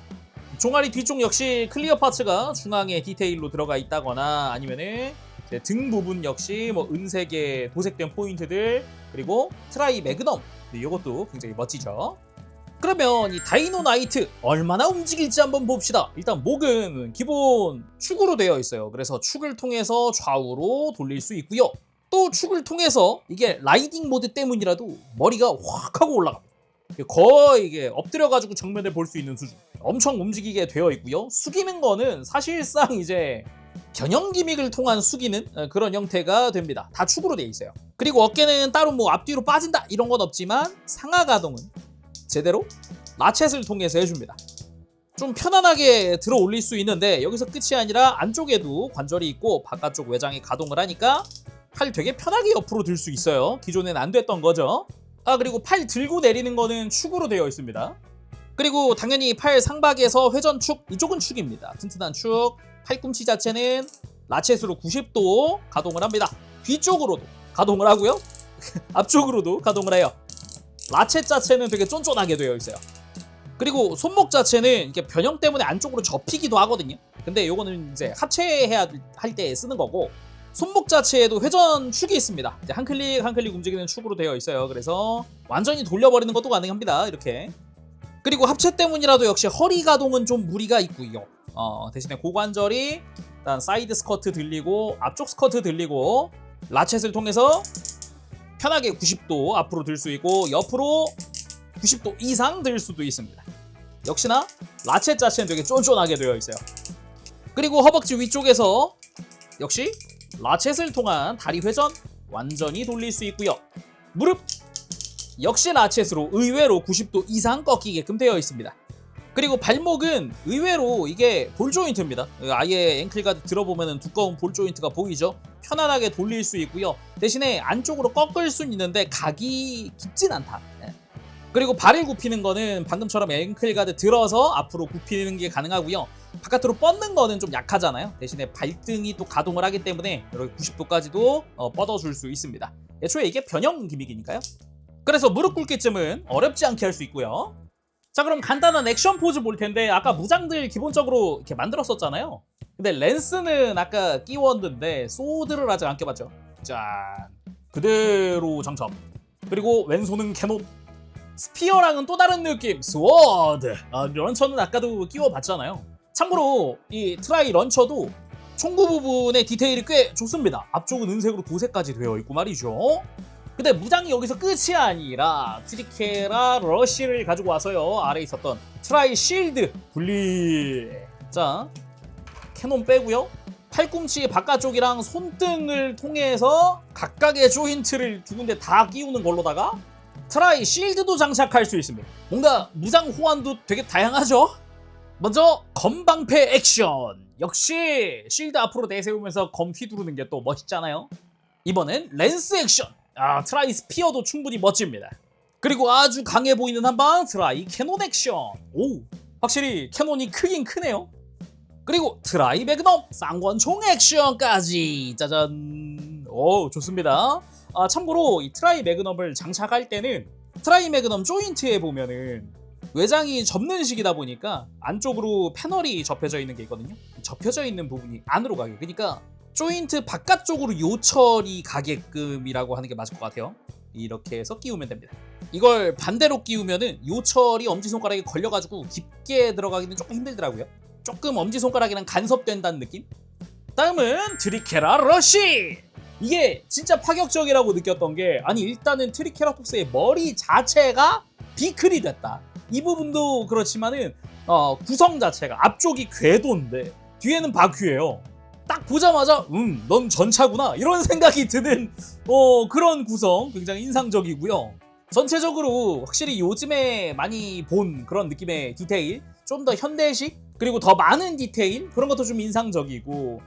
종아리 뒤쪽 역시 클리어 파츠가 중앙에 디테일로 들어가 있다거나 아니면은 등 부분 역시 뭐 은색의 도색된 포인트들, 그리고 트라이 매그넘, 이것도 굉장히 멋지죠. 그러면 이 다이노 나이트 얼마나 움직일지 한번 봅시다. 일단 목은 기본 축으로 되어 있어요. 그래서 축을 통해서 좌우로 돌릴 수 있고요. 또 축을 통해서 이게 라이딩 모드 때문이라도 머리가 확 하고 올라갑니다. 거의 이게 엎드려가지고 정면을 볼 수 있는 수준. 엄청 움직이게 되어 있고요. 숙이는 거는 사실상 이제 겨녕 기믹을 통한 숙이는 그런 형태가 됩니다. 다 축으로 되어 있어요. 그리고 어깨는 따로 뭐 앞뒤로 빠진다 이런 건 없지만 상하 가동은 제대로 라쳇을 통해서 해줍니다. 좀 편안하게 들어 올릴 수 있는데 여기서 끝이 아니라 안쪽에도 관절이 있고 바깥쪽 외장이 가동을 하니까 팔 되게 편하게 옆으로 들 수 있어요. 기존엔 안 됐던 거죠. 그리고 팔 들고 내리는 거는 축으로 되어 있습니다. 그리고 당연히 팔 상박에서 회전축, 이쪽은 축입니다. 튼튼한 축. 팔꿈치 자체는 라쳇으로 90도 가동을 합니다. 뒤쪽으로도 가동을 하고요. 앞쪽으로도 가동을 해요. 라쳇 자체는 되게 쫀쫀하게 되어 있어요. 그리고 손목 자체는 이렇게 변형 때문에 안쪽으로 접히기도 하거든요. 근데 이거는 이제 합체해야 할 때 쓰는 거고, 손목 자체에도 회전축이 있습니다. 이제 한 클릭 한 클릭 움직이는 축으로 되어 있어요. 그래서 완전히 돌려버리는 것도 가능합니다. 이렇게. 그리고 합체 때문이라도 역시 허리 가동은 좀 무리가 있고요. 대신에 고관절이 일단 사이드 스커트 들리고 앞쪽 스커트 들리고 라쳇을 통해서 편하게 90도 앞으로 들 수 있고 옆으로 90도 이상 들 수도 있습니다. 역시나 라쳇 자체는 되게 쫀쫀하게 되어 있어요. 그리고 허벅지 위쪽에서 역시 라쳇을 통한 다리 회전 완전히 돌릴 수 있고요. 무릎 역시 라쳇으로 의외로 90도 이상 꺾이게끔 되어 있습니다. 그리고 발목은 의외로 이게 볼 조인트입니다. 아예 앵클가드 들어보면 두꺼운 볼 조인트가 보이죠? 편안하게 돌릴 수 있고요. 대신에 안쪽으로 꺾을 수는 있는데 각이 깊진 않다. 그리고 발을 굽히는 거는 방금처럼 앵클가드 들어서 앞으로 굽히는 게 가능하고요. 바깥으로 뻗는 거는 좀 약하잖아요. 대신에 발등이 또 가동을 하기 때문에 이렇게 90도까지도 뻗어줄 수 있습니다. 애초에 이게 변형 기믹이니까요. 그래서 무릎 꿇기쯤은 어렵지 않게 할 수 있고요. 자, 그럼 간단한 액션 포즈 볼 텐데 아까 무장들 기본적으로 이렇게 만들었었잖아요. 근데 랜스는 아까 끼웠는데 소드를 아직 안 껴봤죠. 짠, 그대로 장착. 그리고 왼손은 캐논. 스피어랑은 또 다른 느낌, 스워드. 런처는 아까도 끼워봤잖아요. 참고로 이 트라이 런처도 총구 부분의 디테일이 꽤 좋습니다. 앞쪽은 은색으로 도색까지 되어 있고 말이죠. 근데 무장이 여기서 끝이 아니라 트리케라 러쉬를 가지고 와서요. 아래에 있었던 트라이 실드 분리. 자, 캐논 빼고요. 팔꿈치 바깥쪽이랑 손등을 통해서 각각의 조인트를 두 군데 다 끼우는 걸로다가 트라이 실드도 장착할 수 있습니다. 뭔가 무장 호환도 되게 다양하죠? 먼저 검방패 액션. 역시 실드 앞으로 내세우면서 검 휘두르는 게 또 멋있잖아요. 이번엔 랜스 액션. 트라이 스피어도 충분히 멋집니다. 그리고 아주 강해 보이는 한방 트라이 캐논 액션. 오, 확실히 캐논이 크긴 크네요. 그리고 트라이 매그넘 쌍권총 액션까지 짜잔. 오, 좋습니다. 참고로 이 트라이 매그넘을 장착할 때는 트라이 매그넘 조인트에 보면은 외장이 접는 식이다 보니까 안쪽으로 패널이 접혀져 있는 게 있거든요. 접혀져 있는 부분이 안으로 가게, 그러니까 조인트 바깥쪽으로 요철이 가게끔이라고 하는 게 맞을 것 같아요. 이렇게 해서 끼우면 됩니다. 이걸 반대로 끼우면은 요철이 엄지손가락에 걸려가지고 깊게 들어가기는 조금 힘들더라고요. 조금 엄지손가락이랑 간섭된다는 느낌? 다음은 트리케라 러쉬! 이게 진짜 파격적이라고 느꼈던 게, 아니 일단은 트리케라톱스의 머리 자체가 비클이 됐다. 이 부분도 그렇지만은 구성 자체가 앞쪽이 궤도인데 뒤에는 바퀴예요. 딱 보자마자 넌 전차구나 이런 생각이 드는 그런 구성 굉장히 인상적이고요. 전체적으로 확실히 요즘에 많이 본 그런 느낌의 디테일, 좀 더 현대식 그리고 더 많은 디테일, 그런 것도 좀 인상적이고,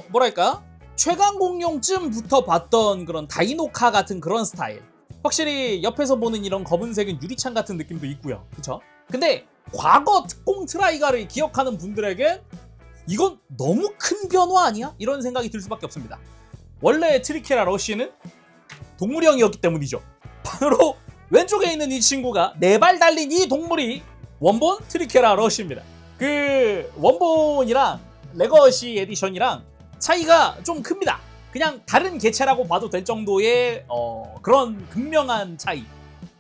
뭐랄까 최강공룡쯤부터 봤던 그런 다이노카 같은 그런 스타일. 확실히 옆에서 보는 이런 검은색은 유리창 같은 느낌도 있고요. 그쵸? 근데 과거 특공 트라이가를 기억하는 분들에겐 이건 너무 큰 변화 아니야? 이런 생각이 들 수밖에 없습니다. 원래 트리케라 러쉬는 동물형이었기 때문이죠. 바로 왼쪽에 있는 이 친구가 4발 달린 이 동물이 원본 트리케라 러쉬입니다. 그 원본이랑 레거시 에디션이랑 차이가 좀 큽니다. 그냥 다른 개체라고 봐도 될 정도의 그런 극명한 차이.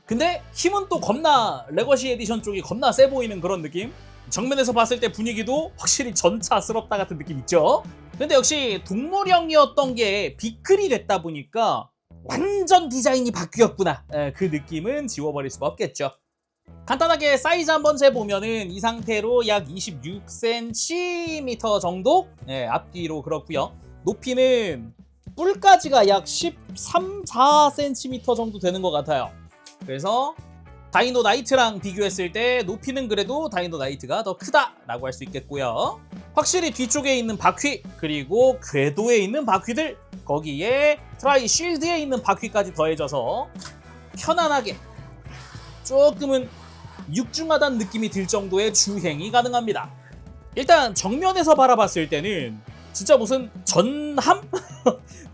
근데 힘은 또 겁나 레거시 에디션 쪽이 겁나 세 보이는 그런 느낌. 정면에서 봤을 때 분위기도 확실히 전차스럽다 같은 느낌 있죠. 근데 역시 동물형이었던 게 비클이 됐다 보니까 완전 디자인이 바뀌었구나, 그 느낌은 지워버릴 수가 없겠죠. 간단하게 사이즈 한번 재보면은 이 상태로 약 26cm 정도, 앞뒤로 그렇고요. 높이는 뿔까지가 약 13, 4cm 정도 되는 것 같아요. 그래서 다이노 나이트랑 비교했을 때 높이는 그래도 다이노 나이트가 더 크다라고 할 수 있겠고요. 확실히 뒤쪽에 있는 바퀴, 그리고 궤도에 있는 바퀴들, 거기에 트라이 쉴드에 있는 바퀴까지 더해져서 편안하게 조금은 육중하다는 느낌이 들 정도의 주행이 가능합니다. 일단 정면에서 바라봤을 때는 진짜 무슨 전함?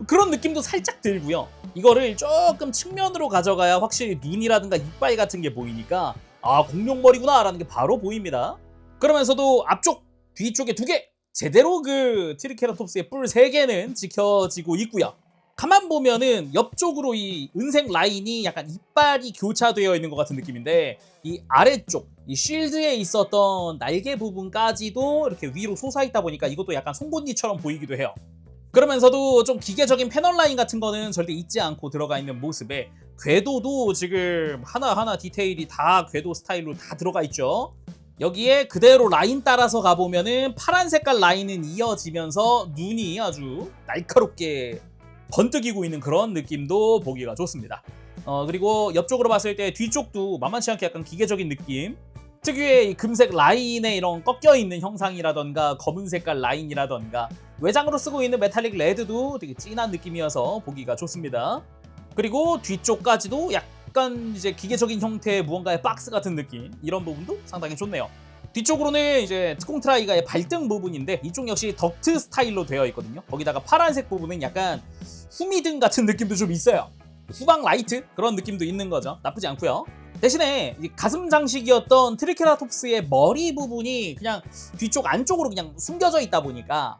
그런 느낌도 살짝 들고요. 이거를 조금 측면으로 가져가야 확실히 눈이라든가 이빨 같은 게 보이니까 공룡머리구나 라는 게 바로 보입니다. 그러면서도 앞쪽, 뒤쪽에 2개, 제대로 그 트리케라톱스의 뿔 3개는 지켜지고 있고요. 가만 보면은 옆쪽으로 이 은색 라인이 약간 이빨이 교차되어 있는 것 같은 느낌인데, 이 아래쪽, 이 쉴드에 있었던 날개 부분까지도 이렇게 위로 솟아있다 보니까 이것도 약간 송곳니처럼 보이기도 해요. 그러면서도 좀 기계적인 패널 라인 같은 거는 절대 잊지 않고 들어가 있는 모습에, 궤도도 지금 하나하나 디테일이 다 궤도 스타일로 다 들어가 있죠. 여기에 그대로 라인 따라서 가보면은 파란 색깔 라인은 이어지면서 눈이 아주 날카롭게 번뜩이고 있는 그런 느낌도 보기가 좋습니다. 그리고 옆쪽으로 봤을 때 뒤쪽도 만만치 않게 약간 기계적인 느낌, 특유의 이 금색 라인에 이런 꺾여있는 형상이라던가 검은 색깔 라인이라던가 외장으로 쓰고 있는 메탈릭 레드도 되게 진한 느낌이어서 보기가 좋습니다. 그리고 뒤쪽까지도 약간 이제 기계적인 형태의 무언가의 박스 같은 느낌, 이런 부분도 상당히 좋네요. 뒤쪽으로는 이제 특공 트라이가의 발등 부분인데, 이쪽 역시 덕트 스타일로 되어 있거든요. 거기다가 파란색 부분은 약간 후미등 같은 느낌도 좀 있어요. 후방 라이트 그런 느낌도 있는 거죠. 나쁘지 않고요. 대신에 가슴 장식이었던 트리케라톱스의 머리 부분이 그냥 뒤쪽 안쪽으로 그냥 숨겨져 있다 보니까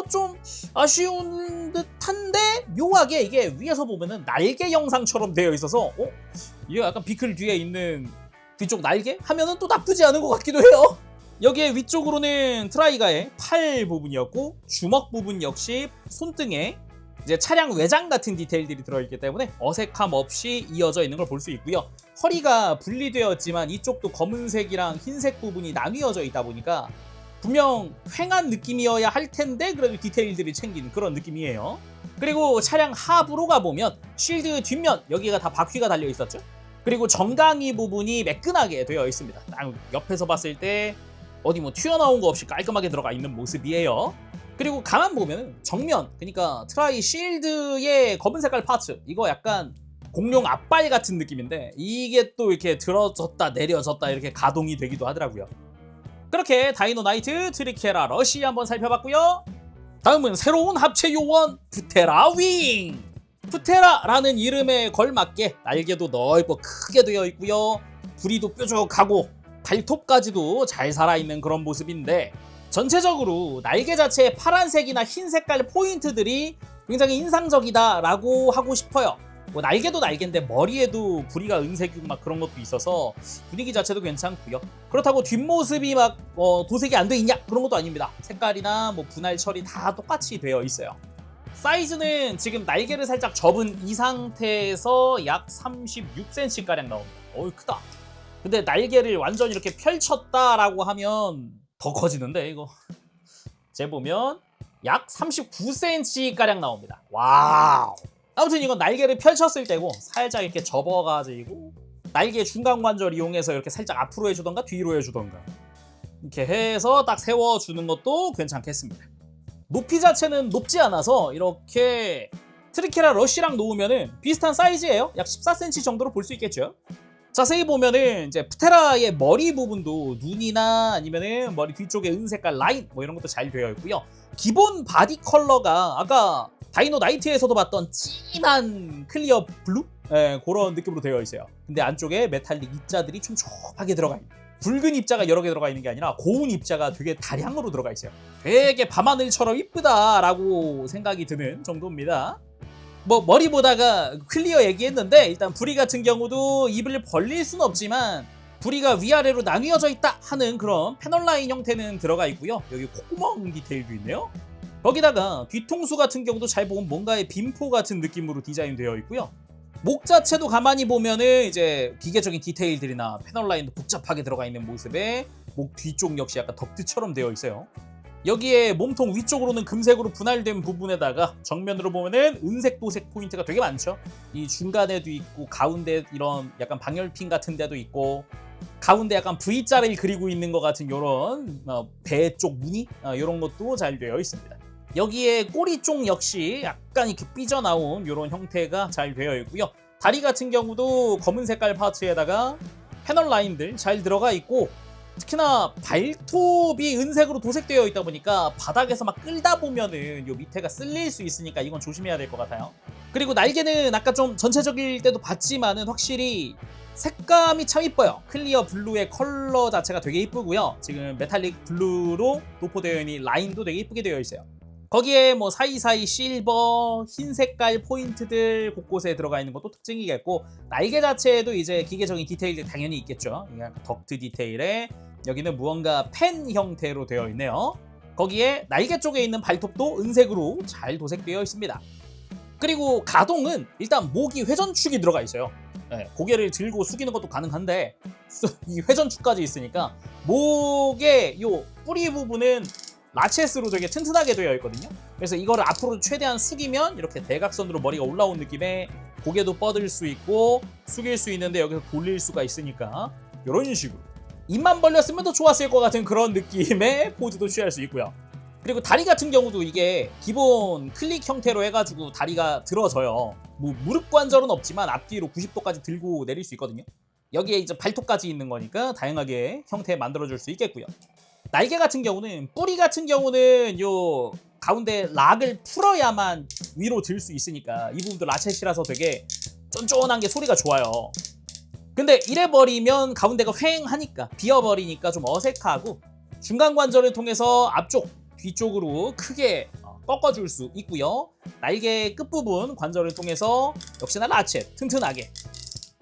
좀 아쉬운 듯한데, 묘하게 이게 위에서 보면은 날개 형상처럼 되어 있어서 이게 약간 비클 뒤에 있는 뒤쪽 날개? 하면은 또 나쁘지 않은 것 같기도 해요. 여기에 위쪽으로는 트라이가의 팔 부분이었고, 주먹 부분 역시 손등에 이제 차량 외장 같은 디테일들이 들어있기 때문에 어색함 없이 이어져 있는 걸 볼 수 있고요. 허리가 분리되었지만 이쪽도 검은색이랑 흰색 부분이 나뉘어져 있다 보니까 분명 휑한 느낌이어야 할 텐데 그래도 디테일들이 챙기는 그런 느낌이에요. 그리고 차량 하부로 가보면 쉴드 뒷면, 여기가 다 바퀴가 달려 있었죠. 그리고 정강이 부분이 매끈하게 되어 있습니다. 딱 옆에서 봤을 때 어디 뭐 튀어나온 거 없이 깔끔하게 들어가 있는 모습이에요. 그리고 가만 보면 정면, 그러니까 트라이 쉴드의 검은 색깔 파츠, 이거 약간 공룡 앞발 같은 느낌인데 이게 또 이렇게 들어졌다 내려졌다 이렇게 가동이 되기도 하더라고요. 그렇게 다이노 나이트, 트리케라, 러시 한번 살펴봤고요. 다음은 새로운 합체 요원 푸테라 윙. 푸테라라는 이름에 걸맞게 날개도 넓고 크게 되어 있고요. 부리도 뾰족하고 발톱까지도 잘 살아있는 그런 모습인데, 전체적으로 날개 자체에 파란색이나 흰 색깔 포인트들이 굉장히 인상적이다라고 하고 싶어요. 뭐 날개도 날개인데 머리에도 부리가 은색이고 막 그런 것도 있어서 분위기 자체도 괜찮고요. 그렇다고 뒷모습이 막 도색이 안 돼 있냐? 그런 것도 아닙니다. 색깔이나 뭐 분할 처리 다 똑같이 되어 있어요. 사이즈는 지금 날개를 살짝 접은 이 상태에서 약 36cm가량 나옵니다. 어이, 크다. 근데 날개를 완전 이렇게 펼쳤다라고 하면 더 커지는데, 이거 재보면 약 39cm가량 나옵니다. 와우. 아무튼 이건 날개를 펼쳤을 때고, 살짝 이렇게 접어가지고 날개 중간 관절 이용해서 이렇게 살짝 앞으로 해주던가 뒤로 해주던가 이렇게 해서 딱 세워주는 것도 괜찮겠습니다. 높이 자체는 높지 않아서 이렇게 트리케라 러쉬랑 놓으면은 비슷한 사이즈예요. 약 14cm 정도로 볼 수 있겠죠. 자세히 보면은 이제 푸테라의 머리 부분도 눈이나 아니면은 머리 뒤쪽에 은색깔 라인 뭐 이런 것도 잘 되어 있고요. 기본 바디 컬러가 아까 다이노 나이트에서도 봤던 진한 클리어 블루? 그런 느낌으로 되어 있어요. 근데 안쪽에 메탈릭 입자들이 촘촘하게 들어가 있는, 붉은 입자가 여러 개 들어가 있는 게 아니라 고운 입자가 되게 다량으로 들어가 있어요. 되게 밤하늘처럼 이쁘다라고 생각이 드는 정도입니다. 뭐 머리 보다가 클리어 얘기했는데, 일단 부리 같은 경우도 입을 벌릴 수는 없지만 부리가 위아래로 나뉘어져 있다 하는 그런 패널 라인 형태는 들어가 있고요. 여기 콧구멍 디테일도 있네요. 거기다가 뒤통수 같은 경우도 잘 보면 뭔가의 빈포 같은 느낌으로 디자인되어 있고요. 목 자체도 가만히 보면은 이제 기계적인 디테일들이나 패널 라인도 복잡하게 들어가 있는 모습에 목 뒤쪽 역시 약간 덕트처럼 되어 있어요. 여기에 몸통 위쪽으로는 금색으로 분할된 부분에다가 정면으로 보면은 은색 도색 포인트가 되게 많죠. 이 중간에도 있고 가운데 이런 약간 방열핀 같은 데도 있고, 가운데 약간 V자를 그리고 있는 것 같은 요런 배 쪽 무늬 이런 것도 잘 되어 있습니다. 여기에 꼬리 쪽 역시 약간 이렇게 삐져나온 이런 형태가 잘 되어 있고요. 다리 같은 경우도 검은 색깔 파츠에다가 패널 라인들 잘 들어가 있고, 특히나 발톱이 은색으로 도색되어 있다 보니까 바닥에서 막 끌다 보면은 요 밑에가 쓸릴 수 있으니까 이건 조심해야 될 것 같아요. 그리고 날개는 아까 좀 전체적일 때도 봤지만은 확실히 색감이 참 이뻐요. 클리어 블루의 컬러 자체가 되게 이쁘고요. 지금 메탈릭 블루로 도포되어 있는 라인도 되게 이쁘게 되어 있어요. 거기에 뭐 사이사이 실버, 흰 색깔 포인트들 곳곳에 들어가 있는 것도 특징이겠고, 날개 자체에도 이제 기계적인 디테일이 당연히 있겠죠. 덕트 디테일에 여기는 무언가 펜 형태로 되어 있네요. 거기에 날개 쪽에 있는 발톱도 은색으로 잘 도색되어 있습니다. 그리고 가동은 일단 목이 회전축이 들어가 있어요. 고개를 들고 숙이는 것도 가능한데 이 회전축까지 있으니까 목의 요 뿌리 부분은 라쳇으로 되게 튼튼하게 되어 있거든요. 그래서 이거를 앞으로 최대한 숙이면 이렇게 대각선으로 머리가 올라온 느낌에 고개도 뻗을 수 있고 숙일 수 있는데 여기서 돌릴 수가 있으니까 이런 식으로 입만 벌렸으면 더 좋았을 것 같은 그런 느낌의 포즈도 취할 수 있고요. 그리고 다리 같은 경우도 이게 기본 클릭 형태로 해가지고 다리가 들어져요. 뭐 무릎 관절은 없지만 앞뒤로 90도까지 들고 내릴 수 있거든요. 여기에 이제 발톱까지 있는 거니까 다양하게 형태 만들어줄 수 있겠고요. 날개 같은 경우는, 뿌리 같은 경우는 요 가운데 락을 풀어야만 위로 들 수 있으니까 이 부분도 라쳇이라서 되게 쫀쫀한 게 소리가 좋아요. 근데 이래버리면 가운데가 휑하니까 비어버리니까 좀 어색하고, 중간 관절을 통해서 앞쪽, 뒤쪽으로 크게 꺾어줄 수 있고요. 날개 끝부분 관절을 통해서 역시나 라쳇 튼튼하게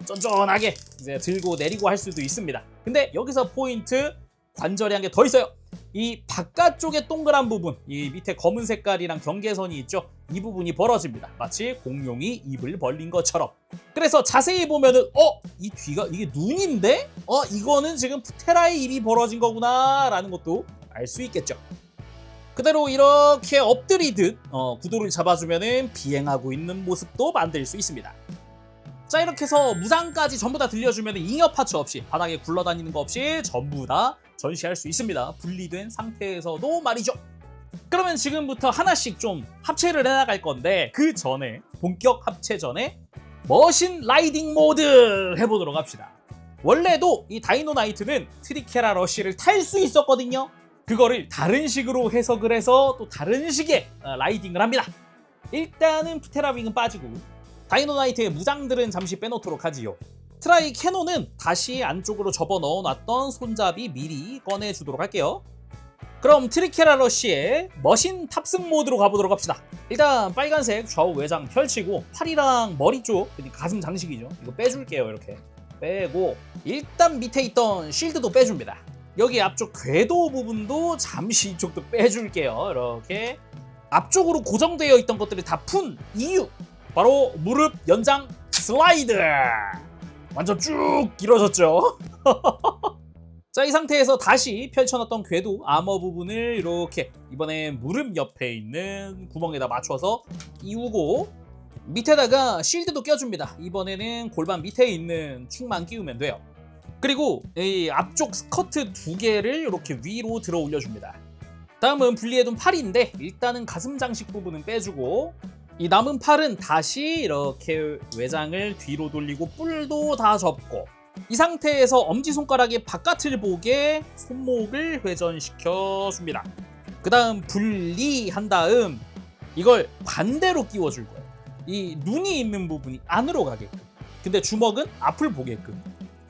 쫀쫀하게 이제 들고 내리고 할 수도 있습니다. 근데 여기서 포인트, 관절이 한 개 더 있어요. 이 바깥쪽에 동그란 부분, 이 밑에 검은 색깔이랑 경계선이 있죠. 이 부분이 벌어집니다. 마치 공룡이 입을 벌린 것처럼. 그래서 자세히 보면은 이 뒤가 이게 눈인데? 이거는 지금 푸테라의 입이 벌어진 거구나 라는 것도 알 수 있겠죠. 그대로 이렇게 엎드리듯 구도를 잡아주면은 비행하고 있는 모습도 만들 수 있습니다. 자, 이렇게 해서 무장까지 전부 다 들려주면 잉여 파츠 없이, 바닥에 굴러다니는 거 없이 전부 다 전시할 수 있습니다. 분리된 상태에서도 말이죠. 그러면 지금부터 하나씩 좀 합체를 해나갈 건데, 그 전에 본격 합체 전에 머신 라이딩 모드 해보도록 합시다. 원래도 이 다이노나이트는 트리케라 러쉬를 탈 수 있었거든요. 그거를 다른 식으로 해석을 해서 또 다른 식의 라이딩을 합니다. 일단은 프테라윙은 빠지고 다이노나이트의 무장들은 잠시 빼놓도록 하지요. 트라이 캐논은 다시 안쪽으로 접어 넣어놨던 손잡이 미리 꺼내주도록 할게요. 그럼 트리케라 러쉬의 머신 탑승 모드로 가보도록 합시다. 일단 빨간색 좌우 외장 펼치고 팔이랑 머리 쪽, 가슴 장식이죠. 이거 빼줄게요. 이렇게 빼고 일단 밑에 있던 쉴드도 빼줍니다. 여기 앞쪽 궤도 부분도 잠시 이쪽도 빼줄게요. 이렇게 앞쪽으로 고정되어 있던 것들을 다 푼 이유, 바로 무릎 연장 슬라이드. 완전 쭉 길어졌죠. 자, 이 상태에서 다시 펼쳐놨던 궤도 아머 부분을 이렇게 이번에 무릎 옆에 있는 구멍에다 맞춰서 끼우고 밑에다가 쉴드도 껴줍니다. 이번에는 골반 밑에 있는 축만 끼우면 돼요. 그리고 이 앞쪽 스커트 2개를 이렇게 위로 들어 올려줍니다. 다음은 분리해둔 팔인데 일단은 가슴 장식 부분은 빼주고 이 남은 팔은 다시 이렇게 외장을 뒤로 돌리고 뿔도 다 접고 이 상태에서 엄지손가락의 바깥을 보게 손목을 회전시켜 줍니다. 그 다음 분리한 다음 이걸 반대로 끼워줄 거예요. 이 눈이 있는 부분이 안으로 가게끔, 근데 주먹은 앞을 보게끔.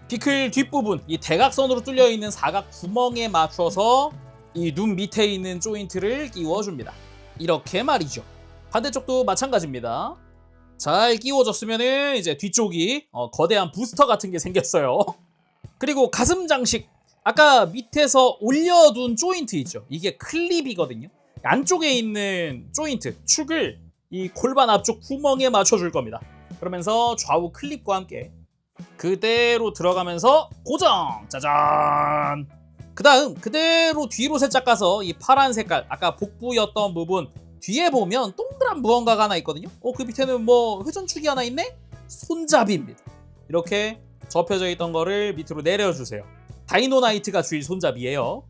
피클 뒷부분, 이 대각선으로 뚫려 있는 사각 구멍에 맞춰서 이 눈 밑에 있는 조인트를 끼워줍니다. 이렇게 말이죠. 반대쪽도 마찬가지입니다. 잘 끼워졌으면은 이제 뒤쪽이 거대한 부스터 같은 게 생겼어요. 그리고 가슴 장식, 아까 밑에서 올려둔 조인트 있죠. 이게 클립이거든요. 안쪽에 있는 조인트, 축을 이 골반 앞쪽 구멍에 맞춰줄 겁니다. 그러면서 좌우 클립과 함께 그대로 들어가면서 고정! 짜잔! 그 다음 그대로 뒤로 살짝 가서 이 파란 색깔, 아까 복부였던 부분 뒤에 보면 동그란 무언가가 하나 있거든요. 그 밑에는 뭐 회전축이 하나 있네? 손잡이입니다. 이렇게 접혀져 있던 거를 밑으로 내려주세요. 다이노나이트가 주일 손잡이에요.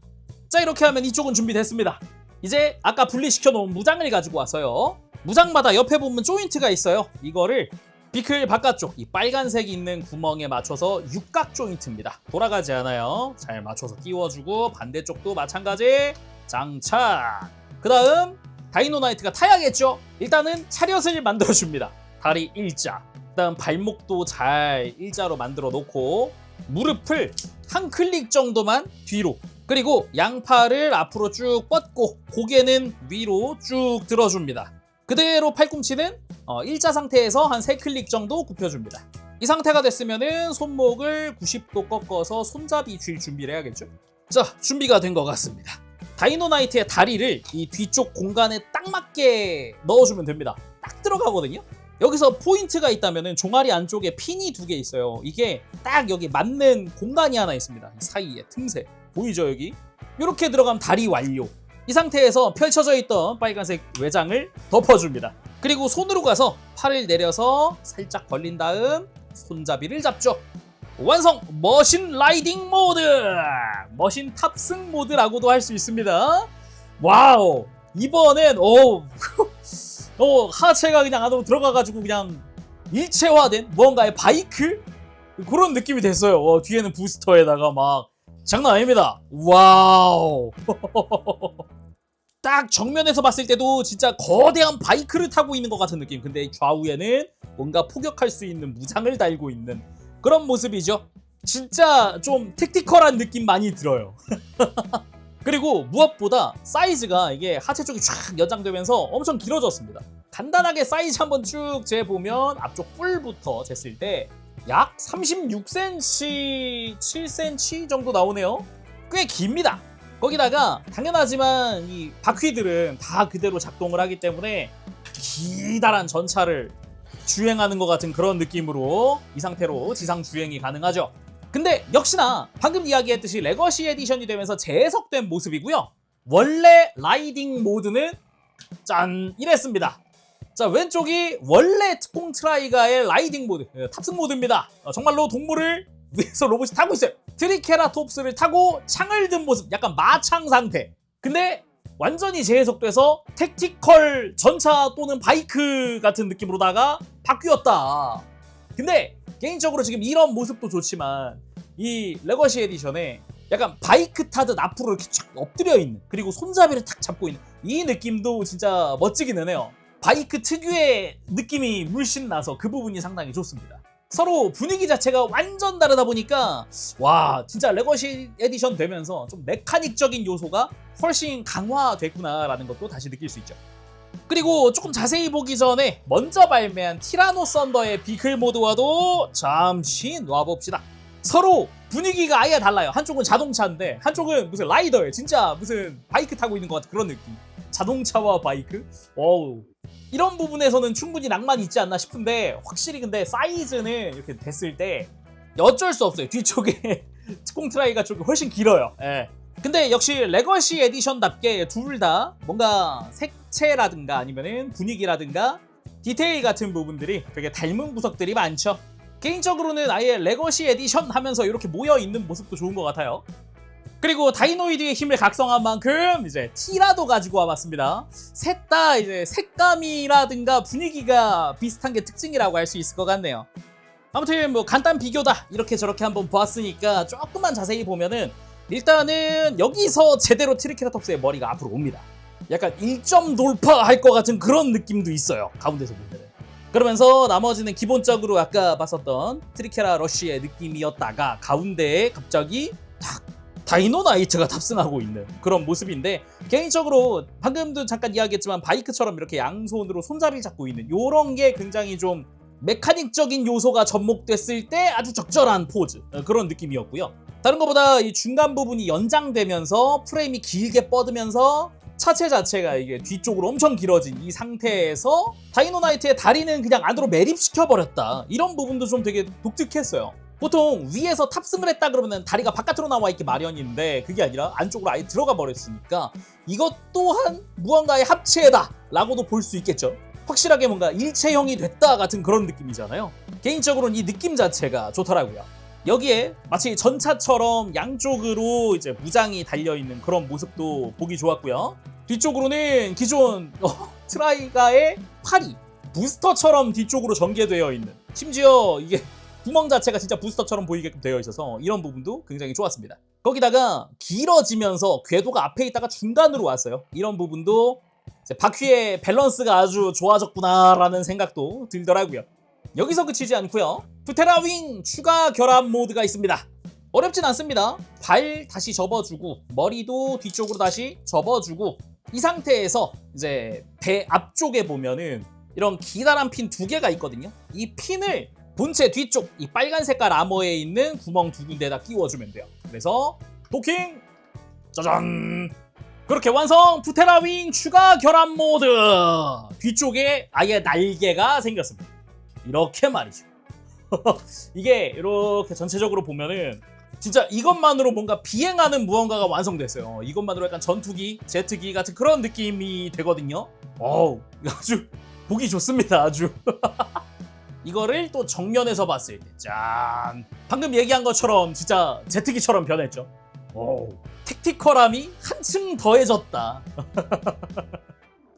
자, 이렇게 하면 이쪽은 준비됐습니다. 이제 아까 분리시켜 놓은 무장을 가지고 와서요. 무장마다 옆에 보면 조인트가 있어요. 이거를 비클 바깥쪽 이 빨간색이 있는 구멍에 맞춰서 육각 조인트입니다. 돌아가지 않아요. 잘 맞춰서 끼워주고 반대쪽도 마찬가지 장착. 그 다음 다이노나이트가 타야겠죠. 일단은 차렷을 만들어줍니다. 다리 일자, 그 다음 발목도 잘 일자로 만들어 놓고 무릎을 한 클릭 정도만 뒤로, 그리고 양팔을 앞으로 쭉 뻗고 고개는 위로 쭉 들어줍니다. 그대로 팔꿈치는 일자 상태에서 한 3클릭 정도 굽혀줍니다. 이 상태가 됐으면은 손목을 90도 꺾어서 손잡이 쥘 준비를 해야겠죠. 자, 준비가 된 것 같습니다. 다이노나이트의 다리를 이 뒤쪽 공간에 딱 맞게 넣어주면 됩니다. 딱 들어가거든요. 여기서 포인트가 있다면은 종아리 안쪽에 핀이 2개 있어요. 이게 딱 여기 맞는 공간이 하나 있습니다. 이 사이에 틈새 보이죠? 여기 이렇게 들어가면 다리 완료. 이 상태에서 펼쳐져 있던 빨간색 외장을 덮어줍니다. 그리고 손으로 가서 팔을 내려서 살짝 벌린 다음 손잡이를 잡죠. 완성! 머신 라이딩 모드! 머신 탑승 모드라고도 할 수 있습니다. 와우! 이번엔 하체가 그냥 안으로 들어가가지고 그냥 일체화된 무언가의 바이크? 그런 느낌이 됐어요. 뒤에는 부스터에다가 막 장난 아닙니다. 와우! 딱 정면에서 봤을 때도 진짜 거대한 바이크를 타고 있는 것 같은 느낌. 근데 좌우에는 뭔가 포격할 수 있는 무장을 달고 있는 그런 모습이죠. 진짜 좀 택티컬한 느낌 많이 들어요. 그리고 무엇보다 사이즈가 이게 하체 쪽이 쫙 연장되면서 엄청 길어졌습니다. 간단하게 사이즈 한번 쭉 재보면 앞쪽 뿔부터 쟀을 때 약 36cm, 7cm 정도 나오네요. 꽤 깁니다. 거기다가 당연하지만 이 바퀴들은 다 그대로 작동을 하기 때문에 기다란 전차를 주행하는 것 같은 그런 느낌으로 이 상태로 지상 주행이 가능하죠. 근데 역시나 방금 이야기했듯이 레거시 에디션이 되면서 재해석된 모습이고요. 원래 라이딩 모드는 짠! 이랬습니다. 자, 왼쪽이 원래 특공 트라이가의 라이딩 모드, 탑승 모드입니다. 정말로 동물을 위에서 로봇이 타고 있어요. 트리케라톱스를 타고 창을 든 모습, 약간 마창 상태. 근데 완전히 재해석돼서 택티컬 전차 또는 바이크 같은 느낌으로다가 바뀌었다. 근데 개인적으로 지금 이런 모습도 좋지만 이 레거시 에디션에 약간 바이크 타듯 앞으로 이렇게 쫙 엎드려 있는, 그리고 손잡이를 탁 잡고 있는 이 느낌도 진짜 멋지기는 해요. 바이크 특유의 느낌이 물씬 나서 그 부분이 상당히 좋습니다. 서로 분위기 자체가 완전 다르다 보니까 와, 진짜 레거시 에디션 되면서 좀 메카닉적인 요소가 훨씬 강화됐구나라는 것도 다시 느낄 수 있죠. 그리고 조금 자세히 보기 전에 먼저 발매한 티라노 썬더의 비클 모드와도 잠시 놔봅시다. 서로 분위기가 아예 달라요. 한쪽은 자동차인데 한쪽은 무슨 라이더예요. 진짜 무슨 바이크 타고 있는 것 같은 그런 느낌. 자동차와 바이크? 어우. 이런 부분에서는 충분히 낭만이 있지 않나 싶은데, 확실히 근데 사이즈는 이렇게 됐을 때 어쩔 수 없어요. 뒤쪽에 특공 트라이가 좀 훨씬 길어요. 예. 근데 역시 레거시 에디션답게 둘 다 뭔가 색채라든가 아니면은 분위기라든가 디테일 같은 부분들이 되게 닮은 구석들이 많죠. 개인적으로는 아예 레거시 에디션 하면서 이렇게 모여있는 모습도 좋은 것 같아요. 그리고 다이노이드의 힘을 각성한 만큼 이제 티라도 가지고 와봤습니다. 셋 다 이제 색감이라든가 분위기가 비슷한 게 특징이라고 할 수 있을 것 같네요. 아무튼 뭐 간단 비교다 이렇게 저렇게 한번 보았으니까 조금만 자세히 보면은 일단은 여기서 제대로 트리케라톱스의 머리가 앞으로 옵니다. 약간 1점 돌파할 것 같은 그런 느낌도 있어요. 가운데서 보면은. 그러면서 나머지는 기본적으로 아까 봤었던 트리케라 러쉬의 느낌이었다가 가운데에 갑자기 탁 다이노나이트가 탑승하고 있는 그런 모습인데, 개인적으로 방금도 잠깐 이야기했지만 바이크처럼 이렇게 양손으로 손잡이를 잡고 있는 요런 게 굉장히 좀 메카닉적인 요소가 접목됐을 때 아주 적절한 포즈, 그런 느낌이었고요. 다른 것보다 이 중간 부분이 연장되면서 프레임이 길게 뻗으면서 차체 자체가 이게 뒤쪽으로 엄청 길어진 이 상태에서 다이노나이트의 다리는 그냥 안으로 매립시켜버렸다. 이런 부분도 좀 되게 독특했어요. 보통 위에서 탑승을 했다 그러면 다리가 바깥으로 나와 있기 마련인데 그게 아니라 안쪽으로 아예 들어가 버렸으니까 이것 또한 무언가의 합체다 라고도 볼 수 있겠죠. 확실하게 뭔가 일체형이 됐다 같은 그런 느낌이잖아요. 개인적으로는 이 느낌 자체가 좋더라고요. 여기에 마치 전차처럼 양쪽으로 이제 무장이 달려있는 그런 모습도 보기 좋았고요. 뒤쪽으로는 기존 트라이가의 팔이 부스터처럼 뒤쪽으로 전개되어 있는, 심지어 이게 구멍 자체가 진짜 부스터처럼 보이게끔 되어 있어서 이런 부분도 굉장히 좋았습니다. 거기다가 길어지면서 궤도가 앞에 있다가 중간으로 왔어요. 이런 부분도 바퀴의 밸런스가 아주 좋아졌구나라는 생각도 들더라고요. 여기서 그치지 않고요. 푸테라 윙 추가 결합 모드가 있습니다. 어렵진 않습니다. 발 다시 접어주고 머리도 뒤쪽으로 다시 접어주고, 이 상태에서 이제 배 앞쪽에 보면은 이런 기다란 핀 2개가 있거든요. 이 핀을 본체 뒤쪽 이 빨간 색깔 아머에 있는 구멍 2군데에다 끼워주면 돼요. 그래서 도킹! 짜잔! 그렇게 완성! 푸테라 윙 추가 결합 모드! 뒤쪽에 아예 날개가 생겼습니다. 이렇게 말이죠. 이게 이렇게 전체적으로 보면은 진짜 이것만으로 뭔가 비행하는 무언가가 완성됐어요. 이것만으로 약간 전투기, 제트기 같은 그런 느낌이 되거든요. 어우, 아주 보기 좋습니다. 아주. 이거를 또 정면에서 봤을 때 짠! 방금 얘기한 것처럼 진짜 제트기처럼 변했죠. 오, 택티컬함이 한층 더해졌다.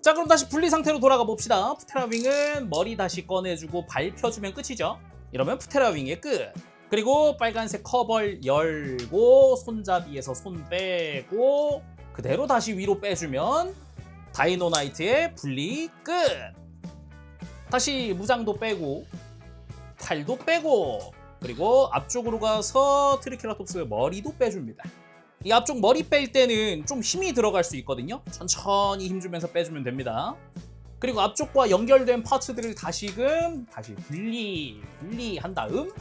자, 그럼 다시 분리 상태로 돌아가 봅시다. 푸테라 윙은 머리 다시 꺼내주고 발 펴주면 끝이죠. 이러면 푸테라 윙의 끝. 그리고 빨간색 커벌 열고 손잡이에서 손 빼고 그대로 다시 위로 빼주면 다이노나이트의 분리 끝. 다시 무장도 빼고 팔도 빼고 그리고 앞쪽으로 가서 트리케라톱스의 머리도 빼줍니다. 이 앞쪽 머리 뺄 때는 좀 힘이 들어갈 수 있거든요. 천천히 힘주면서 빼주면 됩니다. 그리고 앞쪽과 연결된 파츠들을 다시금 다시 분리한 다음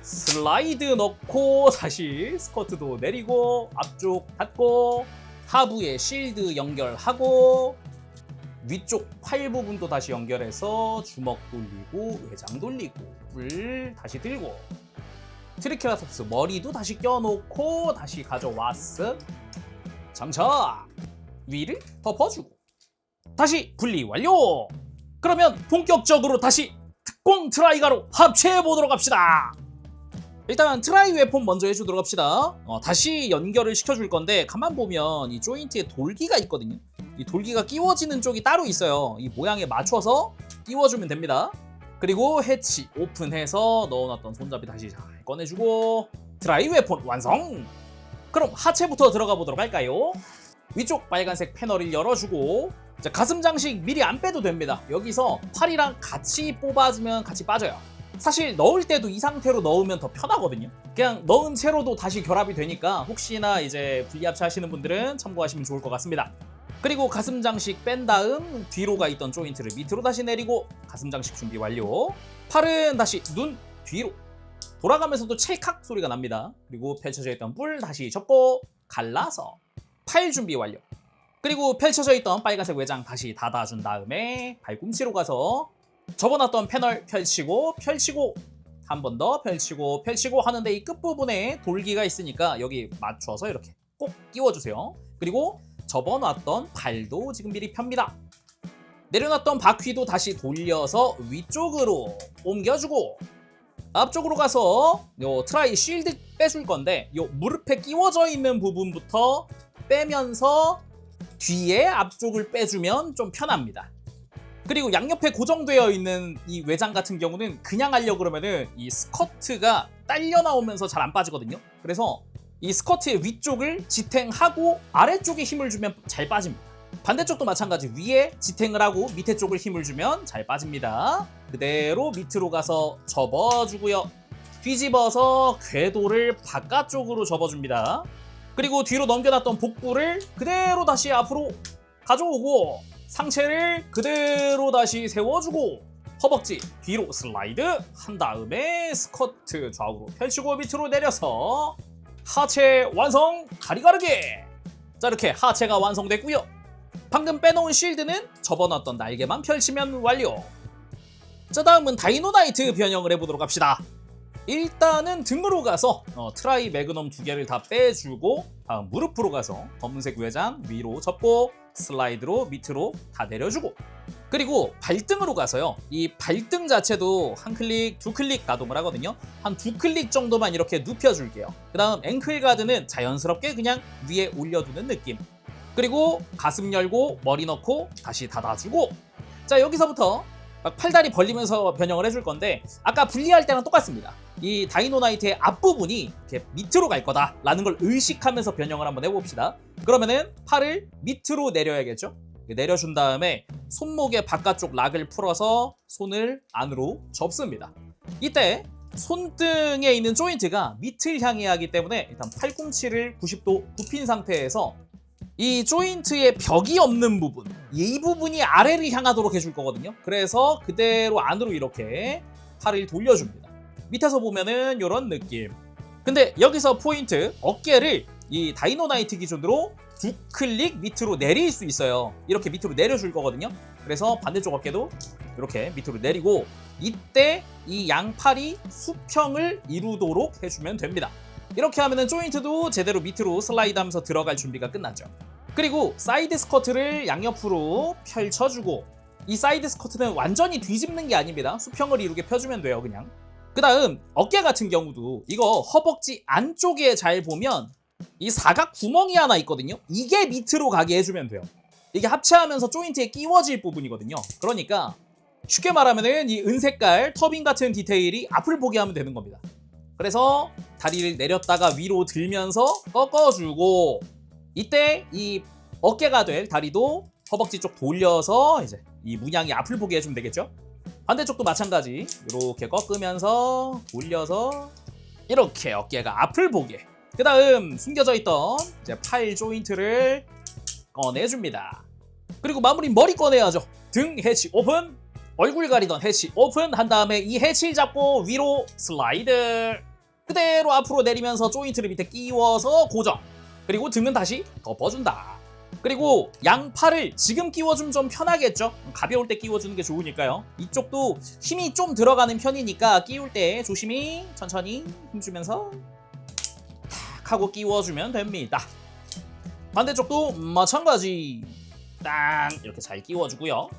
슬라이드 넣고 다시 스커트도 내리고 앞쪽 닫고 하부에 실드 연결하고 위쪽 팔 부분도 다시 연결해서 주먹 돌리고 외장 돌리고 불 다시 들고 트리케라톱스 머리도 다시 껴놓고 다시 가져왔어. 장착! 위를 덮어주고 다시 분리 완료! 그러면 본격적으로 다시 특공 트라이가로 합체해보도록 합시다. 일단 트라이 웨폰 먼저 해주도록 합시다. 다시 연결을 시켜줄 건데 가만 보면 이 조인트에 돌기가 있거든요. 이 돌기가 끼워지는 쪽이 따로 있어요. 이 모양에 맞춰서 끼워주면 됩니다. 그리고 해치 오픈해서 넣어놨던 손잡이 다시 잘 꺼내주고 드라이 웨폰 완성! 그럼 하체부터 들어가 보도록 할까요? 위쪽 빨간색 패널을 열어주고 자, 가슴 장식 미리 안 빼도 됩니다. 여기서 팔이랑 같이 뽑아주면 같이 빠져요. 사실 넣을 때도 이 상태로 넣으면 더 편하거든요. 그냥 넣은 채로도 다시 결합이 되니까 혹시나 이제 분리합체 하시는 분들은 참고하시면 좋을 것 같습니다. 그리고 가슴 장식 뺀 다음 뒤로 가 있던 조인트를 밑으로 다시 내리고 가슴 장식 준비 완료. 팔은 다시 눈 뒤로 돌아가면서도 찰칵 소리가 납니다. 그리고 펼쳐져 있던 뿔 다시 접고 갈라서 팔 준비 완료. 그리고 펼쳐져 있던 빨간색 외장 다시 닫아준 다음에 발꿈치로 가서 접어놨던 패널 펼치고 한 번 더 펼치고 하는데 이 끝부분에 돌기가 있으니까 여기 맞춰서 이렇게 꼭 끼워주세요. 그리고 접어놨던 발도 지금 미리 펴니다. 내려놨던 바퀴도 다시 돌려서 위쪽으로 옮겨주고 앞쪽으로 가서 요 트라이 쉴드 빼줄 건데 요 무릎에 끼워져 있는 부분부터 빼면서 뒤에 앞쪽을 빼주면 좀 편합니다. 그리고 양옆에 고정되어 있는 이 외장 같은 경우는 그냥 하려고 그러면은 이 스커트가 딸려 나오면서 잘 안 빠지거든요. 그래서 이 스커트의 위쪽을 지탱하고 아래쪽에 힘을 주면 잘 빠집니다. 반대쪽도 마찬가지 위에 지탱을 하고 밑에 쪽을 힘을 주면 잘 빠집니다. 그대로 밑으로 가서 접어주고요. 뒤집어서 궤도를 바깥쪽으로 접어줍니다. 그리고 뒤로 넘겨놨던 복부를 그대로 다시 앞으로 가져오고 상체를 그대로 다시 세워주고 허벅지 뒤로 슬라이드 한 다음에 스쿼트 좌우로 펼치고 밑으로 내려서 하체 완성 다리 가르기. 자 이렇게 하체가 완성됐고요. 방금 빼놓은 쉴드는 접어놨던 날개만 펼치면 완료. 자 다음은 다이노나이트 변형을 해보도록 합시다. 일단은 등으로 가서 트라이 매그넘 2개를 다 빼주고 다음 무릎으로 가서 검은색 외장 위로 접고 슬라이드로 밑으로 다 내려주고 그리고 발등으로 가서요. 이 발등 자체도 한 클릭, 두 클릭 가동을 하거든요. 한 두 클릭 정도만 이렇게 눕혀줄게요. 그 다음 앵클 가드는 자연스럽게 그냥 위에 올려두는 느낌. 그리고 가슴 열고 머리 넣고 다시 닫아주고 자 여기서부터 막 팔다리 벌리면서 변형을 해줄 건데 아까 분리할 때랑 똑같습니다. 이 다이노나이트의 앞부분이 이렇게 밑으로 갈 거다라는 걸 의식하면서 변형을 한번 해봅시다. 그러면은 팔을 밑으로 내려야겠죠? 내려준 다음에 손목의 바깥쪽 락을 풀어서 손을 안으로 접습니다. 이때 손등에 있는 조인트가 밑을 향해 하기 때문에 일단 팔꿈치를 90도 굽힌 상태에서 이 조인트의 벽이 없는 부분 이 부분이 아래를 향하도록 해줄 거거든요. 그래서 그대로 안으로 이렇게 팔을 돌려줍니다. 밑에서 보면은 이런 느낌. 근데 여기서 포인트 어깨를 이 다이노나이트 기준으로 두 클릭 밑으로 내릴 수 있어요. 이렇게 밑으로 내려줄 거거든요. 그래서 반대쪽 어깨도 이렇게 밑으로 내리고 이때 이 양팔이 수평을 이루도록 해주면 됩니다. 이렇게 하면은 조인트도 제대로 밑으로 슬라이드 하면서 들어갈 준비가 끝났죠. 그리고 사이드 스쿼트를 양옆으로 펼쳐주고 이 사이드 스쿼트는 완전히 뒤집는 게 아닙니다. 수평을 이루게 펴주면 돼요 그냥. 그 다음 어깨 같은 경우도 이거 허벅지 안쪽에 잘 보면 이 사각 구멍이 하나 있거든요. 이게 밑으로 가게 해주면 돼요. 이게 합체하면서 조인트에 끼워질 부분이거든요. 그러니까 쉽게 말하면은 이 은색깔 터빈 같은 디테일이 앞을 보게 하면 되는 겁니다. 그래서 다리를 내렸다가 위로 들면서 꺾어주고 이때 이 어깨가 될 다리도 허벅지 쪽 돌려서 이제 이 문양이 앞을 보게 해주면 되겠죠. 반대쪽도 마찬가지 이렇게 꺾으면서 돌려서 이렇게 어깨가 앞을 보게. 그 다음 숨겨져 있던 이제 팔 조인트를 꺼내줍니다. 그리고 마무리 머리 꺼내야죠. 등 해치 오픈, 얼굴 가리던 해치 오픈 한 다음에 이 해치를 잡고 위로 슬라이드 그대로 앞으로 내리면서 조인트를 밑에 끼워서 고정. 그리고 등은 다시 덮어준다. 그리고 양팔을 지금 끼워주면 좀 편하겠죠? 가벼울 때 끼워주는 게 좋으니까요. 이쪽도 힘이 좀 들어가는 편이니까 끼울 때 조심히 천천히 힘주면서 탁 하고 끼워주면 됩니다. 반대쪽도 마찬가지 딱 이렇게 잘 끼워주고요.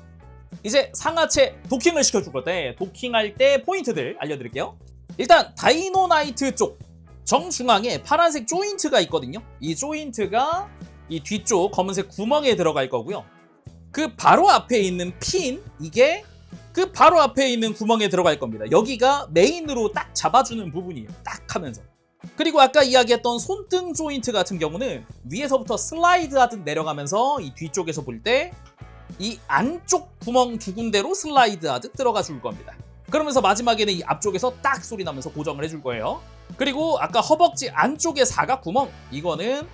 이제 상하체 도킹을 시켜줄 건데 도킹할 때 포인트들 알려드릴게요. 일단 다이노나이트 쪽 정중앙에 파란색 조인트가 있거든요. 이 조인트가 이 뒤쪽 검은색 구멍에 들어갈 거고요. 그 바로 앞에 있는 핀 이게 그 바로 앞에 있는 구멍에 들어갈 겁니다. 여기가 메인으로 딱 잡아주는 부분이에요. 딱 하면서 그리고 아까 이야기했던 손등 조인트 같은 경우는 위에서부터 슬라이드 하듯 내려가면서 이 뒤쪽에서 볼 때 이 안쪽 구멍 두 군데로 슬라이드 하듯 들어가 줄 겁니다. 그러면서 마지막에는 이 앞쪽에서 딱 소리 나면서 고정을 해줄 거예요. 그리고 아까 허벅지 안쪽의 사각 구멍, 이거는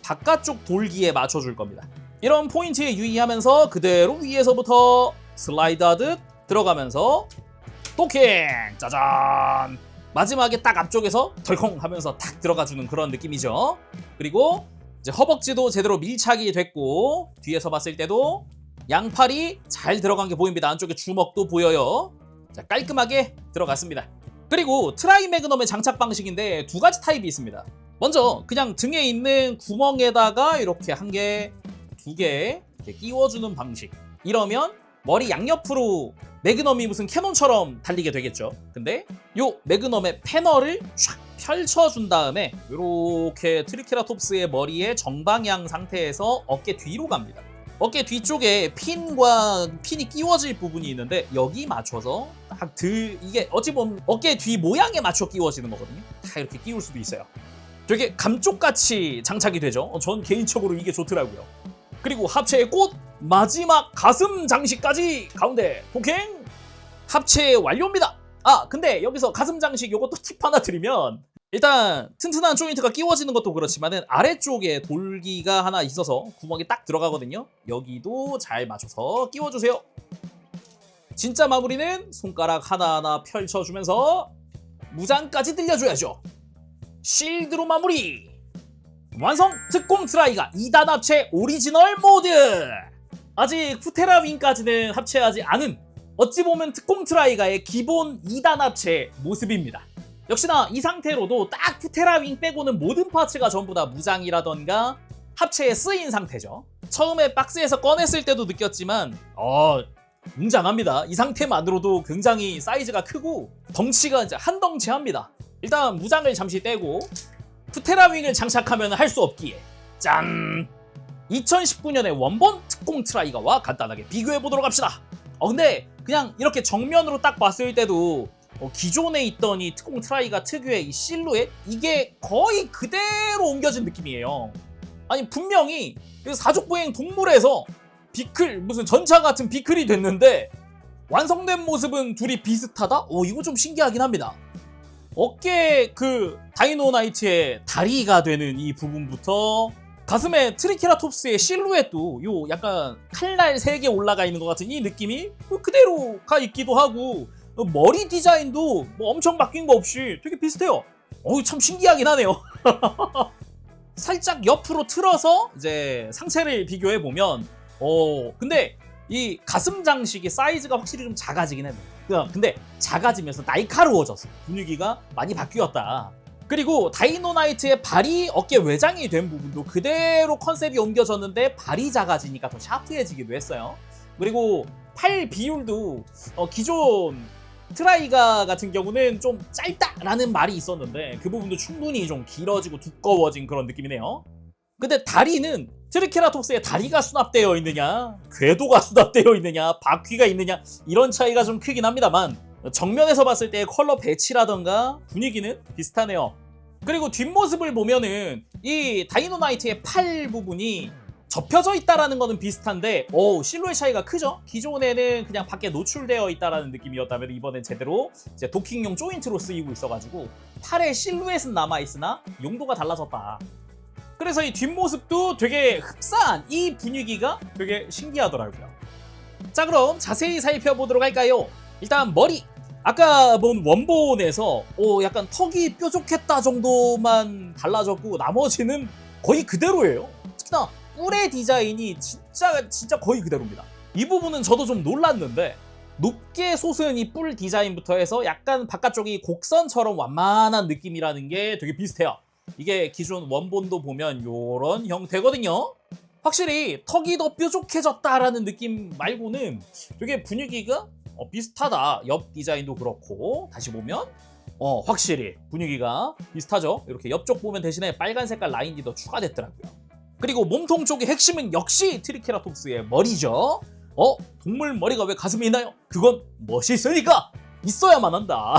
바깥쪽 돌기에 맞춰줄 겁니다. 이런 포인트에 유의하면서 그대로 위에서부터 슬라이드 하듯 들어가면서 도킹! 짜잔! 마지막에 딱 앞쪽에서 덜컹 하면서 탁 들어가주는 그런 느낌이죠. 그리고 이제 허벅지도 제대로 밀착이 됐고 뒤에서 봤을 때도 양팔이 잘 들어간 게 보입니다. 안쪽에 주먹도 보여요. 자, 깔끔하게 들어갔습니다. 그리고 트라이 매그넘의 장착 방식인데 두 가지 타입이 있습니다. 먼저 그냥 등에 있는 구멍에다가 이렇게 한 개, 두 개 이렇게 끼워주는 방식. 이러면 머리 양옆으로 매그넘이 무슨 캐논처럼 달리게 되겠죠. 근데 요 매그넘의 패널을 쫙 펼쳐준 다음에 이렇게 트리케라톱스의 머리의 정방향 상태에서 어깨 뒤로 갑니다. 어깨 뒤쪽에 핀이 끼워질 부분이 있는데 여기 맞춰서 딱 이게 어찌 보면 어깨 뒤 모양에 맞춰 끼워지는 거거든요. 다 이렇게 끼울 수도 있어요. 되게 감쪽같이 장착이 되죠. 전 개인적으로 이게 좋더라고요. 그리고 합체의 꽃 마지막 가슴 장식까지 가운데 도킹 합체 완료입니다. 아 근데 여기서 가슴 장식 요것도 팁 하나 드리면 일단 튼튼한 조인트가 끼워지는 것도 그렇지만은 아래쪽에 돌기가 하나 있어서 구멍이 딱 들어가거든요. 여기도 잘 맞춰서 끼워주세요. 진짜 마무리는 손가락 하나하나 펼쳐주면서 무장까지 들려줘야죠. 실드로 마무리! 완성! 특공 트라이가 2단 합체 오리지널 모드! 아직 후테라 윙까지는 합체하지 않은 어찌 보면 특공 트라이가의 기본 2단 합체 모습입니다. 역시나 이 상태로도 딱 후테라 윙 빼고는 모든 파츠가 전부 다 무장이라던가 합체에 쓰인 상태죠. 처음에 박스에서 꺼냈을 때도 느꼈지만 웅장합니다. 이 상태만으로도 굉장히 사이즈가 크고 덩치가 이제 한 덩치 합니다. 일단 무장을 잠시 떼고 후테라 윙을 장착하면 할 수 없기에 짠! 2019년의 원본 특공 트라이가와 간단하게 비교해보도록 합시다. 근데 그냥 이렇게 정면으로 딱 봤을 때도 기존에 있던 이 특공 트라이가 특유의 이 실루엣 이게 거의 그대로 옮겨진 느낌이에요. 아니 분명히 사족보행 동물에서 비클 무슨 전차 같은 비클이 됐는데 완성된 모습은 둘이 비슷하다? 이거 좀 신기하긴 합니다. 어깨 다이노나이트의 다리가 되는 이 부분부터 가슴에 트리케라톱스의 실루엣도 요 약간 칼날 3개 올라가 있는 것 같은 이 느낌이 그대로 가 있기도 하고 머리 디자인도 뭐 엄청 바뀐 거 없이 되게 비슷해요. 참 신기하긴 하네요. 살짝 옆으로 틀어서 이제 상체를 비교해 보면 근데 이 가슴 장식의 사이즈가 확실히 좀 작아지긴 해요. 근데 작아지면서 날카로워졌어. 분위기가 많이 바뀌었다. 그리고 다이노나이트의 발이 어깨 외장이 된 부분도 그대로 컨셉이 옮겨졌는데 발이 작아지니까 더 샤프해지기도 했어요. 그리고 팔 비율도 기존 트라이가 같은 경우는 좀 짧다라는 말이 있었는데 그 부분도 충분히 좀 길어지고 두꺼워진 그런 느낌이네요. 근데 다리는 트리케라톱스의 다리가 수납되어 있느냐, 궤도가 수납되어 있느냐, 바퀴가 있느냐 이런 차이가 좀 크긴 합니다만 정면에서 봤을 때 컬러 배치라던가 분위기는 비슷하네요. 그리고 뒷모습을 보면은 이 다이노나이트의 팔 부분이 접혀져 있다라는 거는 비슷한데 실루엣 차이가 크죠? 기존에는 그냥 밖에 노출되어 있다라는 느낌이었다면 이번엔 제대로 이제 도킹용 조인트로 쓰이고 있어가지고 팔의 실루엣은 남아있으나 용도가 달라졌다. 그래서 이 뒷모습도 되게 흡사한 이 분위기가 되게 신기하더라고요. 자 그럼 자세히 살펴보도록 할까요? 일단 머리! 아까 본 원본에서 약간 턱이 뾰족했다 정도만 달라졌고 나머지는 거의 그대로예요. 특히나 뿔의 디자인이 진짜 거의 그대로입니다. 이 부분은 저도 좀 놀랐는데 높게 솟은 이 뿔 디자인부터 해서 약간 바깥쪽이 곡선처럼 완만한 느낌이라는 게 되게 비슷해요. 이게 기존 원본도 보면 요런 형태거든요. 확실히 턱이 더 뾰족해졌다라는 느낌 말고는 되게 분위기가 비슷하다. 옆 디자인도 그렇고 다시 보면 확실히 분위기가 비슷하죠. 이렇게 옆쪽 보면 대신에 빨간 색깔 라인이 더 추가됐더라고요. 그리고 몸통 쪽의 핵심은 역시 트리케라톱스의 머리죠. 동물 머리가 왜 가슴에 있나요? 그건 멋있으니까 있어야만 한다.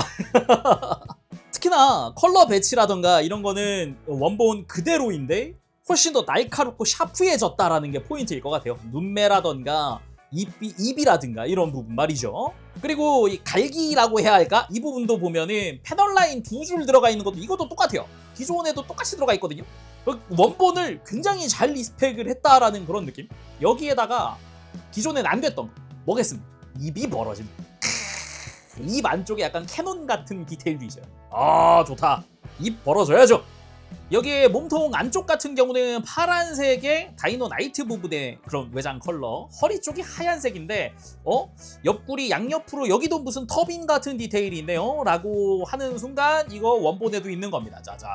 특히나 컬러 배치라던가 이런 거는 원본 그대로인데 훨씬 더 날카롭고 샤프해졌다라는 게 포인트일 것 같아요. 눈매라던가 입이라든가 이런 부분 말이죠. 그리고 이 갈기라고 해야 할까? 이 부분도 보면은 패널 라인 2줄 들어가 있는 것도 이것도 똑같아요. 기존에도 똑같이 들어가 있거든요. 원본을 굉장히 잘 리스펙을 했다라는 그런 느낌. 여기에다가 기존엔 안 됐던 거 뭐겠습니까? 입이 벌어진 입 안쪽에 약간 캐논 같은 디테일도 있어요. 아 좋다. 입 벌어져야죠. 여기에 몸통 안쪽 같은 경우는 파란색의 다이노 나이트 부분의 그런 외장 컬러, 허리 쪽이 하얀색인데 옆구리 양옆으로 여기도 무슨 터빈 같은 디테일이 있네요 라고 하는 순간 이거 원본에도 있는 겁니다. 짜잔.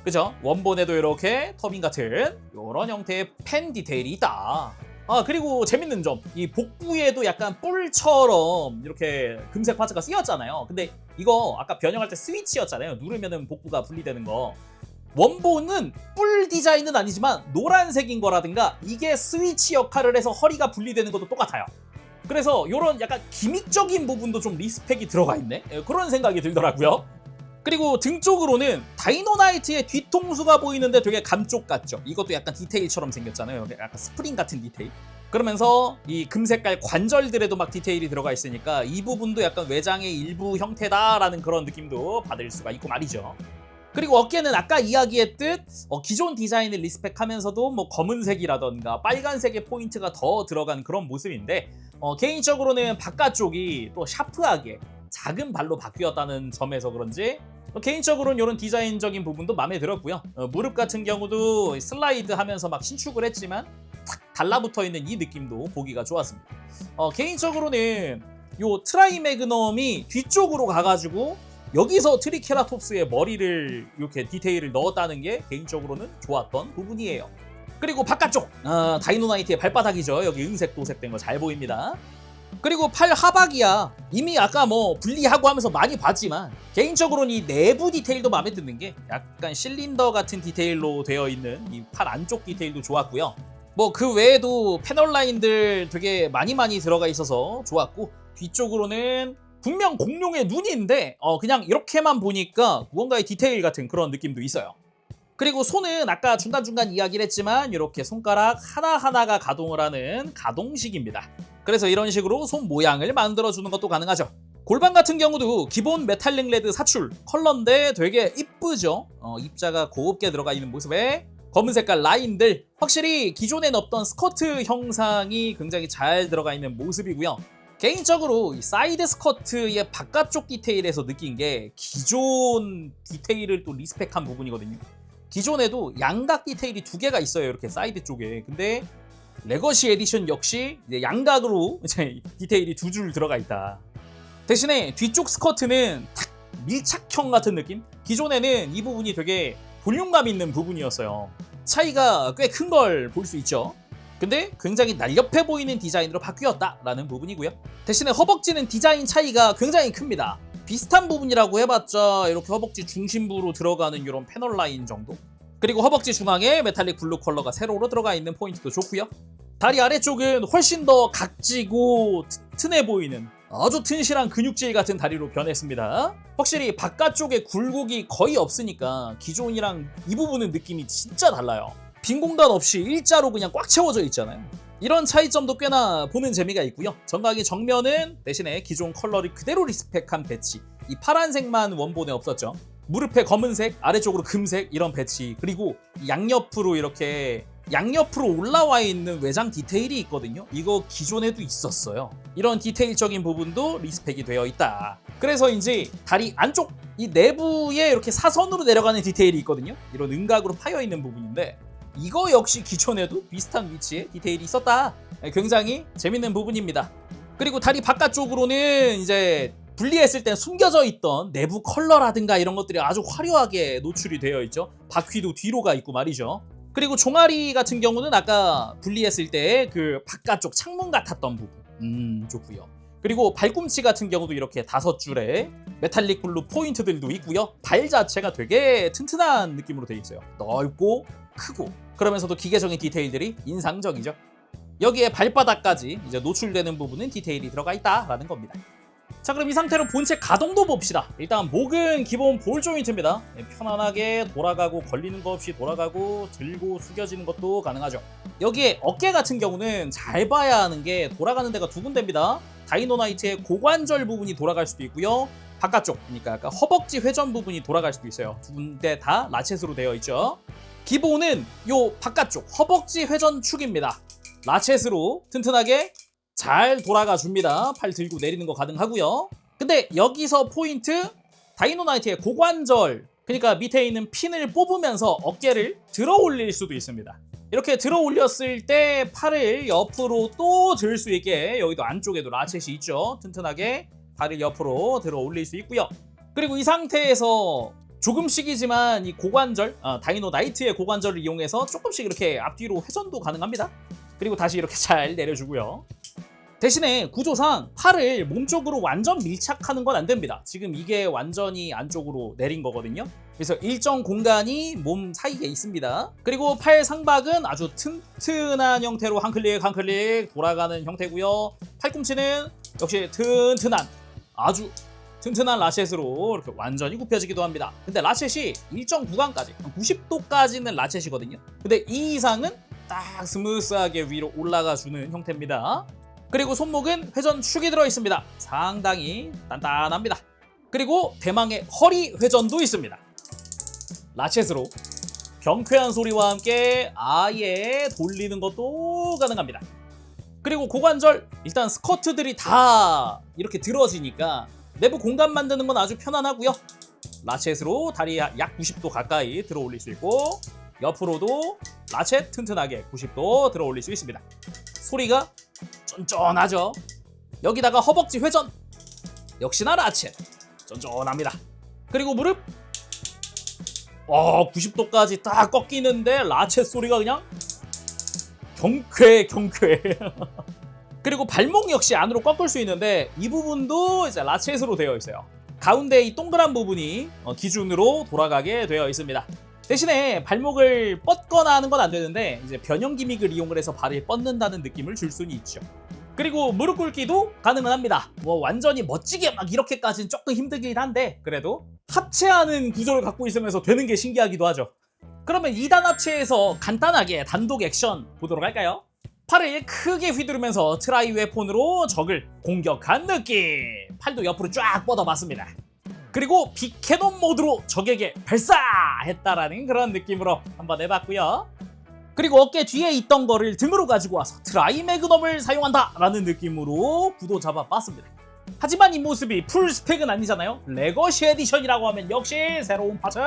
그죠? 원본에도 이렇게 터빈 같은 이런 형태의 펜 디테일이 있다. 아 그리고 재밌는 점, 이 복부에도 약간 뿔처럼 이렇게 금색 파츠가 쓰였잖아요. 근데 이거 아까 변형할 때 스위치였잖아요. 누르면은 복부가 분리되는 거. 원본은 뿔 디자인은 아니지만 노란색인 거라든가 이게 스위치 역할을 해서 허리가 분리되는 것도 똑같아요. 그래서 이런 약간 기믹적인 부분도 좀 리스펙이 들어가 있네, 그런 생각이 들더라고요. 그리고 등 쪽으로는 다이노나이트의 뒤통수가 보이는데 되게 감쪽 같죠. 이것도 약간 디테일처럼 생겼잖아요. 약간 스프링 같은 디테일. 그러면서 이 금색깔 관절들에도 막 디테일이 들어가 있으니까 이 부분도 약간 외장의 일부 형태다라는 그런 느낌도 받을 수가 있고 말이죠. 그리고 어깨는 아까 이야기했듯 기존 디자인을 리스펙하면서도 뭐 검은색이라던가 빨간색의 포인트가 더 들어간 그런 모습인데 개인적으로는 바깥쪽이 또 샤프하게 작은 발로 바뀌었다는 점에서 그런지 개인적으로는 이런 디자인적인 부분도 마음에 들었고요. 무릎 같은 경우도 슬라이드 하면서 막 신축을 했지만 탁 달라붙어 있는 이 느낌도 보기가 좋았습니다. 개인적으로는 요 트라이 매그넘이 뒤쪽으로 가가지고 여기서 트리케라톱스의 머리를 이렇게 디테일을 넣었다는 게 개인적으로는 좋았던 부분이에요. 그리고 바깥쪽 다이노나이트의 발바닥이죠. 여기 은색 도색된 거 잘 보입니다. 그리고 팔 하박이야. 이미 아까 뭐 분리하고 하면서 많이 봤지만 개인적으로는 이 내부 디테일도 마음에 드는 게 약간 실린더 같은 디테일로 되어 있는 이 팔 안쪽 디테일도 좋았고요. 뭐 그 외에도 패널 라인들 되게 많이 들어가 있어서 좋았고, 뒤쪽으로는 분명 공룡의 눈인데 그냥 이렇게만 보니까 무언가의 디테일 같은 그런 느낌도 있어요. 그리고 손은 아까 중간중간 이야기를 했지만 이렇게 손가락 하나하나가 가동을 하는 가동식입니다. 그래서 이런 식으로 손 모양을 만들어주는 것도 가능하죠. 골반 같은 경우도 기본 메탈릭 레드 사출 컬러인데 되게 이쁘죠. 입자가 곱게 들어가 있는 모습에 검은 색깔 라인들, 확실히 기존엔 없던 스커트 형상이 굉장히 잘 들어가 있는 모습이고요. 개인적으로 이 사이드 스커트의 바깥쪽 디테일에서 느낀 게 기존 디테일을 또 리스펙한 부분이거든요. 기존에도 양각 디테일이 2개가 있어요. 이렇게 사이드 쪽에. 근데 레거시 에디션 역시 이제 양각으로 이제 디테일이 2줄 들어가 있다. 대신에 뒤쪽 스커트는 탁 밀착형 같은 느낌? 기존에는 이 부분이 되게 볼륨감 있는 부분이었어요. 차이가 꽤 큰 걸 볼 수 있죠. 근데 굉장히 날렵해 보이는 디자인으로 바뀌었다라는 부분이고요. 대신에 허벅지는 디자인 차이가 굉장히 큽니다. 비슷한 부분이라고 해봤자 이렇게 허벅지 중심부로 들어가는 이런 패널 라인 정도. 그리고 허벅지 중앙에 메탈릭 블루 컬러가 세로로 들어가 있는 포인트도 좋고요. 다리 아래쪽은 훨씬 더 각지고 튼튼해 보이는 아주 튼실한 근육질 같은 다리로 변했습니다. 확실히 바깥쪽에 굴곡이 거의 없으니까 기존이랑 이 부분은 느낌이 진짜 달라요. 빈 공간 없이 일자로 그냥 꽉 채워져 있잖아요. 이런 차이점도 꽤나 보는 재미가 있고요. 정강이 정면은 대신에 기존 컬러를 그대로 리스펙한 배치. 이 파란색만 원본에 없었죠. 무릎에 검은색, 아래쪽으로 금색 이런 배치. 그리고 양옆으로 이렇게 양옆으로 올라와 있는 외장 디테일이 있거든요. 이거 기존에도 있었어요. 이런 디테일적인 부분도 리스펙이 되어 있다. 그래서인지 다리 안쪽 이 내부에 이렇게 사선으로 내려가는 디테일이 있거든요. 이런 음각으로 파여 있는 부분인데 이거 역시 기존에도 비슷한 위치에 디테일이 있었다. 굉장히 재밌는 부분입니다. 그리고 다리 바깥쪽으로는 이제 분리했을 때 숨겨져 있던 내부 컬러라든가 이런 것들이 아주 화려하게 노출이 되어 있죠. 바퀴도 뒤로 가 있고 말이죠. 그리고 종아리 같은 경우는 아까 분리했을 때 그 바깥쪽 창문 같았던 부분 좋고요. 그리고 발꿈치 같은 경우도 이렇게 5줄의 메탈릭 블루 포인트들도 있고요. 발 자체가 되게 튼튼한 느낌으로 되어 있어요. 넓고 크고 그러면서도 기계적인 디테일들이 인상적이죠. 여기에 발바닥까지 이제 노출되는 부분은 디테일이 들어가 있다라는 겁니다. 자, 그럼 이 상태로 본체 가동도 봅시다. 일단 목은 기본 볼 조인트입니다. 편안하게 돌아가고 걸리는 거 없이 돌아가고 들고 숙여지는 것도 가능하죠. 여기에 어깨 같은 경우는 잘 봐야 하는 게 돌아가는 데가 두 군데입니다. 다이노나이트의 고관절 부분이 돌아갈 수도 있고요. 바깥쪽, 그러니까 약간 허벅지 회전 부분이 돌아갈 수도 있어요. 두 군데 다 라쳇으로 되어 있죠. 기본은 요 바깥쪽 허벅지 회전 축입니다. 라쳇으로 튼튼하게 잘 돌아가 줍니다. 팔 들고 내리는 거 가능하고요. 근데 여기서 포인트, 다이노나이트의 고관절, 그러니까 밑에 있는 핀을 뽑으면서 어깨를 들어 올릴 수도 있습니다. 이렇게 들어 올렸을 때 팔을 옆으로 또 들 수 있게 여기도 안쪽에도 라쳇이 있죠. 튼튼하게 발을 옆으로 들어 올릴 수 있고요. 그리고 이 상태에서 조금씩이지만 이 고관절, 다이노나이트의 고관절을 이용해서 조금씩 이렇게 앞뒤로 회전도 가능합니다. 그리고 다시 이렇게 잘 내려주고요. 대신에 구조상 팔을 몸쪽으로 완전 밀착하는 건 안 됩니다. 지금 이게 완전히 안쪽으로 내린 거거든요. 그래서 일정 공간이 몸 사이에 있습니다. 그리고 팔 상박은 아주 튼튼한 형태로 한 클릭 한 클릭 돌아가는 형태고요. 팔꿈치는 역시 튼튼한, 아주 튼튼한 라쳇으로 이렇게 완전히 굽혀지기도 합니다. 근데 라쳇이 일정 구간까지, 90도까지는 라쳇이거든요. 근데 이 이상은 딱 스무스하게 위로 올라가 주는 형태입니다. 그리고 손목은 회전축이 들어 있습니다. 상당히 단단합니다. 그리고 대망의 허리 회전도 있습니다. 라쳇으로 경쾌한 소리와 함께 아예 돌리는 것도 가능합니다. 그리고 고관절, 일단 스커트들이 다 이렇게 들어지니까 내부 공간 만드는 건 아주 편안하고요. 라쳇으로 다리 약 90도 가까이 들어 올릴 수 있고, 옆으로도 라쳇 튼튼하게 90도 들어 올릴 수 있습니다. 소리가 쫀쫀하죠. 여기다가 허벅지 회전, 역시나 라쳇 쫀쫀합니다. 그리고 무릎, 90도까지 딱 꺾이는데 라쳇 소리가 그냥 경쾌. 그리고 발목 역시 안으로 꺾을 수 있는데 이 부분도 이제 라쳇으로 되어 있어요. 가운데 이 동그란 부분이 기준으로 돌아가게 되어 있습니다. 대신에 발목을 뻗거나 하는 건 안 되는데 이제 변형 기믹을 이용을 해서 발을 뻗는다는 느낌을 줄 수는 있죠. 그리고 무릎 꿇기도 가능은 합니다. 완전히 멋지게 막 이렇게까지는 조금 힘들긴 한데 그래도 합체하는 구조를 갖고 있으면서 되는 게 신기하기도 하죠. 그러면 2단 합체에서 간단하게 단독 액션 보도록 할까요? 팔을 크게 휘두르면서 트라이 웨폰으로 적을 공격한 느낌. 팔도 옆으로 쫙 뻗어봤습니다. 그리고 빅캐논 모드로 적에게 발사했다라는 그런 느낌으로 한번 해봤고요. 그리고 어깨 뒤에 있던 거를 등으로 가지고 와서 트라이 매그넘을 사용한다라는 느낌으로 구도 잡아봤습니다. 하지만 이 모습이 풀 스펙은 아니잖아요. 레거시 에디션이라고 하면 역시 새로운 파트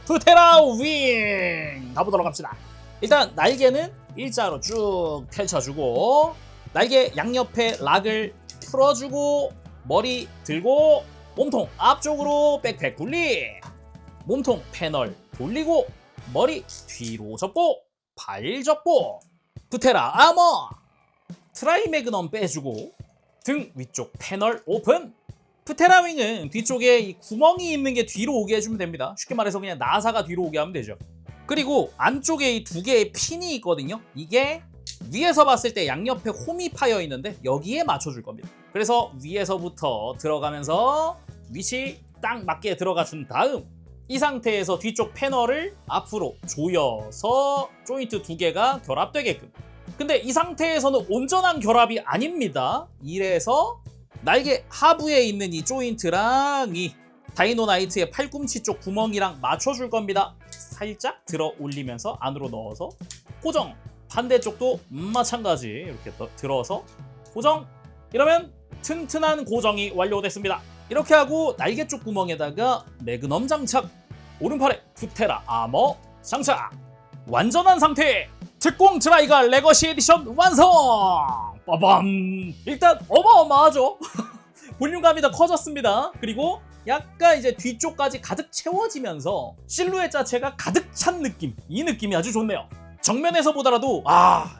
푸테라 윙 가보도록 합시다. 일단 날개는 일자로 쭉 펼쳐주고, 날개 양옆에 락을 풀어주고, 머리 들고, 몸통 앞쪽으로 백팩 굴리, 몸통 패널 돌리고, 머리 뒤로 접고, 발 접고, 푸테라 아머, 트라이 매그넘 빼주고, 등 위쪽 패널 오픈. 푸테라 윙은 뒤쪽에 이 구멍이 있는 게 뒤로 오게 해주면 됩니다. 쉽게 말해서 그냥 나사가 뒤로 오게 하면 되죠. 그리고 안쪽에 이 두 개의 핀이 있거든요. 이게 위에서 봤을 때 양옆에 홈이 파여 있는데 여기에 맞춰줄 겁니다. 그래서 위에서부터 들어가면서 위치 딱 맞게 들어가 준 다음 이 상태에서 뒤쪽 패널을 앞으로 조여서 조인트 두 개가 결합되게끔. 근데 이 상태에서는 온전한 결합이 아닙니다. 이래서 날개 하부에 있는 이 조인트랑 이 다이노나이트의 팔꿈치 쪽 구멍이랑 맞춰줄 겁니다. 살짝 들어 올리면서 안으로 넣어서 고정. 반대쪽도 마찬가지 이렇게 들어서 고정. 이러면 튼튼한 고정이 완료됐습니다. 이렇게 하고 날개 쪽 구멍에다가 매그넘 장착, 오른팔에 푸테라 아머 장착. 완전한 상태에 특공 드라이가 레거시 에디션 완성! 빠밤! 일단 어마어마하죠? 볼륨감이 더 커졌습니다. 그리고 약간 이제 뒤쪽까지 가득 채워지면서 실루엣 자체가 가득 찬 느낌, 이 느낌이 아주 좋네요. 정면에서 보더라도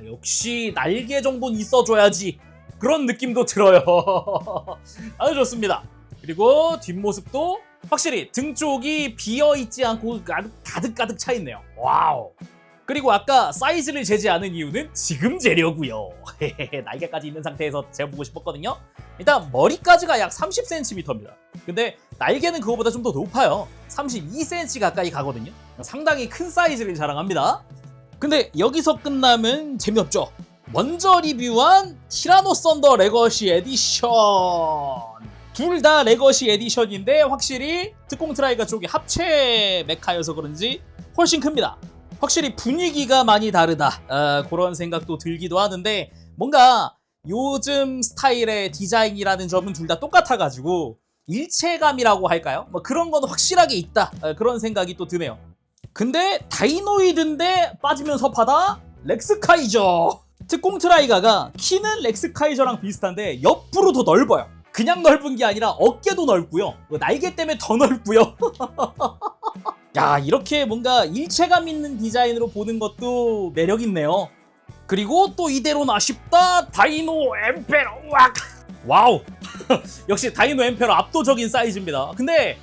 역시 날개 정도는 있어줘야지 그런 느낌도 들어요. 아주 좋습니다. 그리고 뒷모습도 확실히 등 쪽이 비어있지 않고 가득 차 있네요. 와우, 그리고 아까 사이즈를 재지 않은 이유는 지금 재려고요. 날개까지 있는 상태에서 재보고 싶었거든요. 일단 머리까지가 약 30cm입니다. 근데 날개는 그거보다 좀 더 높아요. 32cm 가까이 가거든요. 상당히 큰 사이즈를 자랑합니다. 근데 여기서 끝나면 재미없죠. 먼저 리뷰한 티라노 썬더 레거시 에디션. 둘 다 레거시 에디션인데 확실히 특공 트라이가 쪽이 합체 메카여서 그런지 훨씬 큽니다. 확실히 분위기가 많이 다르다, 그런 생각도 들기도 하는데 뭔가 요즘 스타일의 디자인이라는 점은 둘 다 똑같아가지고 일체감이라고 할까요? 뭐 그런 건 확실하게 있다, 그런 생각이 또 드네요. 근데 다이노이드인데 빠지면 섭하다? 렉스카이저. 특공 트라이가가 키는 렉스카이저랑 비슷한데 옆으로 더 넓어요. 그냥 넓은 게 아니라 어깨도 넓고요, 날개 때문에 더 넓고요. 야, 이렇게 뭔가 일체감 있는 디자인으로 보는 것도 매력 있네요. 그리고 또 이대로는 아쉽다. 다이노 엠페러. 와우. 역시 다이노 엠페러 압도적인 사이즈입니다. 근데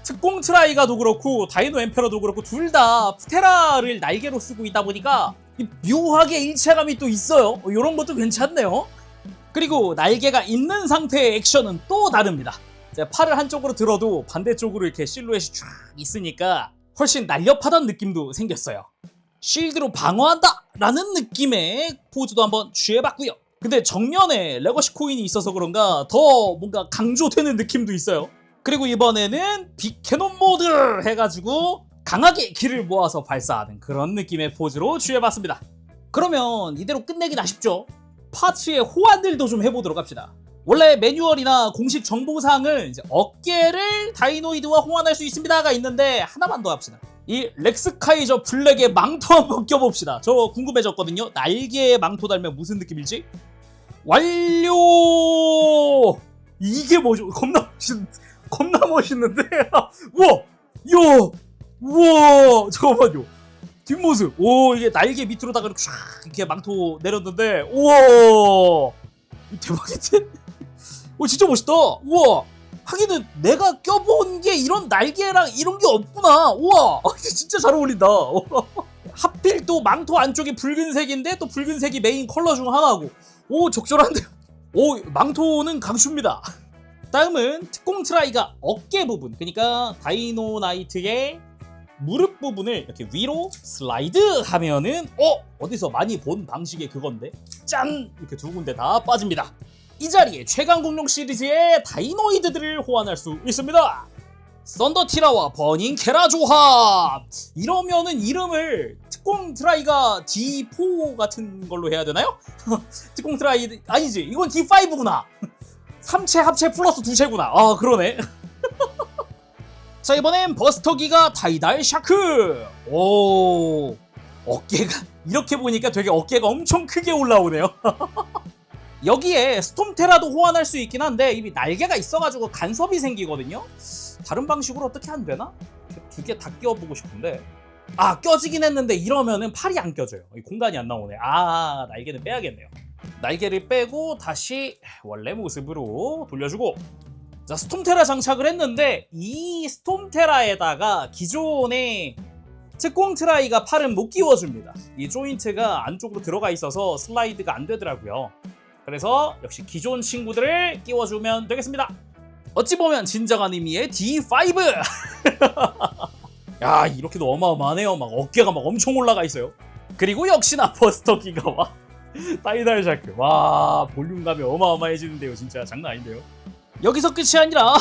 특공 트라이가도 그렇고 다이노 엠페러도 그렇고 둘 다 프테라를 날개로 쓰고 있다 보니까 묘하게 일체감이 또 있어요. 이런 것도 괜찮네요. 그리고 날개가 있는 상태의 액션은 또 다릅니다. 팔을 한쪽으로 들어도 반대쪽으로 이렇게 실루엣이 쫙 있으니까 훨씬 날렵하다는 느낌도 생겼어요. 쉴드로 방어한다 라는 느낌의 포즈도 한번 취해봤고요. 근데 정면에 레거시 코인이 있어서 그런가 더 뭔가 강조되는 느낌도 있어요. 그리고 이번에는 빅캐논 모드 해가지고 강하게 기를 모아서 발사하는 그런 느낌의 포즈로 취해봤습니다. 그러면 이대로 끝내긴 아쉽죠. 파츠의 호환들도 좀 해보도록 합시다. 원래 매뉴얼이나 공식 정보사항은 이제 어깨를 다이노이드와 호환할 수 있습니다가 있는데 하나만 더 합시다. 이 렉스카이저 블랙의 망토 한번 껴봅시다. 저 궁금해졌거든요. 날개에 망토 달면 무슨 느낌일지? 완료! 이게 뭐죠? 겁나 멋있는데? 우와! 야! 우와! 잠깐만요. 뒷모습. 오, 이게 날개 밑으로다가 이렇게 망토 내렸는데, 우와! 대박인데? 오, 진짜 멋있다. 우와. 하기는 내가 껴본 게 이런 날개랑 이런 게 없구나. 우와. 진짜 잘 어울린다. 하필 또 망토 안쪽이 붉은색인데 또 붉은색이 메인 컬러 중 하나고. 오, 적절한데. 오, 망토는 강추입니다. 다음은 특공 트라이가 어깨 부분, 그러니까 다이노 나이트의 무릎 부분을 이렇게 위로 슬라이드 하면은 어디서 많이 본 방식의 그건데 짠! 이렇게 두 군데 다 빠집니다. 이 자리에 최강 공룡 시리즈의 다이노이드들을 호환할 수 있습니다. 썬더티라와 버닝 케라 조합! 이러면은 이름을 특공 트라이가 D4 같은 걸로 해야 되나요? 특공 트라이 아니지, 이건 D5구나. 3채 합체 플러스 2채구나. 아, 그러네. 자, 이번엔 버스터기가 다이달 샤크. 오, 어깨가 이렇게 보니까 되게 어깨가 엄청 크게 올라오네요. 여기에 스톰테라도 호환할 수 있긴 한데 이미 날개가 있어가지고 간섭이 생기거든요. 다른 방식으로 어떻게 안 되나? 두 개 다 끼워보고 싶은데, 껴지긴 했는데 이러면은 팔이 안 껴져요. 공간이 안 나오네. 날개는 빼야겠네요. 날개를 빼고 다시 원래 모습으로 돌려주고, 자, 스톰테라 장착을 했는데 이 스톰테라에다가 기존의 특공 트라이가 팔은 못 끼워줍니다. 이 조인트가 안쪽으로 들어가 있어서 슬라이드가 안 되더라고요. 그래서 역시 기존 친구들을 끼워주면 되겠습니다. 어찌 보면 진정한 의미의 D5! 야, 이렇게도 어마어마하네요. 막 어깨가 막 엄청 올라가 있어요. 그리고 역시나 버스터기가와 다이달 샤크. 와, 볼륨감이 어마어마해지는데요. 진짜 장난 아닌데요. 여기서 끝이 아니라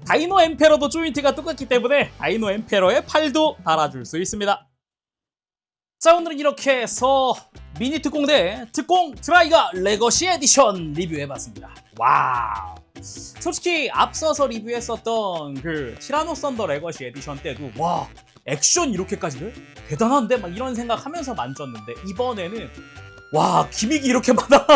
다이노 엠페러도 조인트가 똑같기 때문에 다이노 엠페러의 팔도 달아줄 수 있습니다. 자, 오늘은 이렇게 해서 미니 특공 대 특공 트라이가 레거시 에디션 리뷰해봤습니다. 와우. 솔직히 앞서서 리뷰했었던 그 티라노 썬더 레거시 에디션 때도 와, 액션 이렇게까지 해? 대단한데? 막 이런 생각하면서 만졌는데 이번에는 와, 기믹이 이렇게 많아.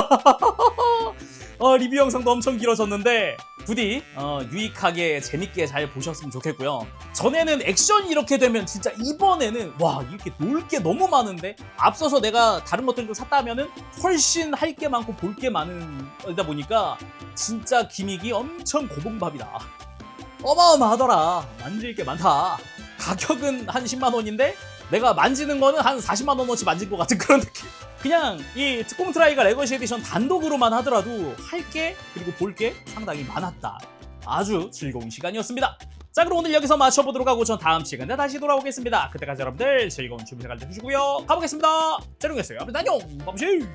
리뷰 영상도 엄청 길어졌는데 부디 유익하게 재밌게 잘 보셨으면 좋겠고요. 전에는 액션이 이렇게 되면 진짜 이번에는 와, 이렇게 놀 게 너무 많은데 앞서서 내가 다른 것들도 샀다면은 훨씬 할 게 많고 볼 게 많다 보니까 진짜 기믹이 엄청 고봉밥이다. 어마어마하더라. 만질 게 많다. 가격은 한 10만 원인데 내가 만지는 거는 한 40만 원어치 만진 것 같은 그런 느낌. 그냥 이 특공 트라이가 레거시 에디션 단독으로만 하더라도 할 게 그리고 볼 게 상당히 많았다. 아주 즐거운 시간이었습니다. 자, 그럼 오늘 여기서 마쳐보도록 하고 전 다음 시간에 다시 돌아오겠습니다. 그때까지 여러분들 즐거운 주말 시간 되시고요. 가보겠습니다. 재롱이었어요. 여러분 안녕. 바보실.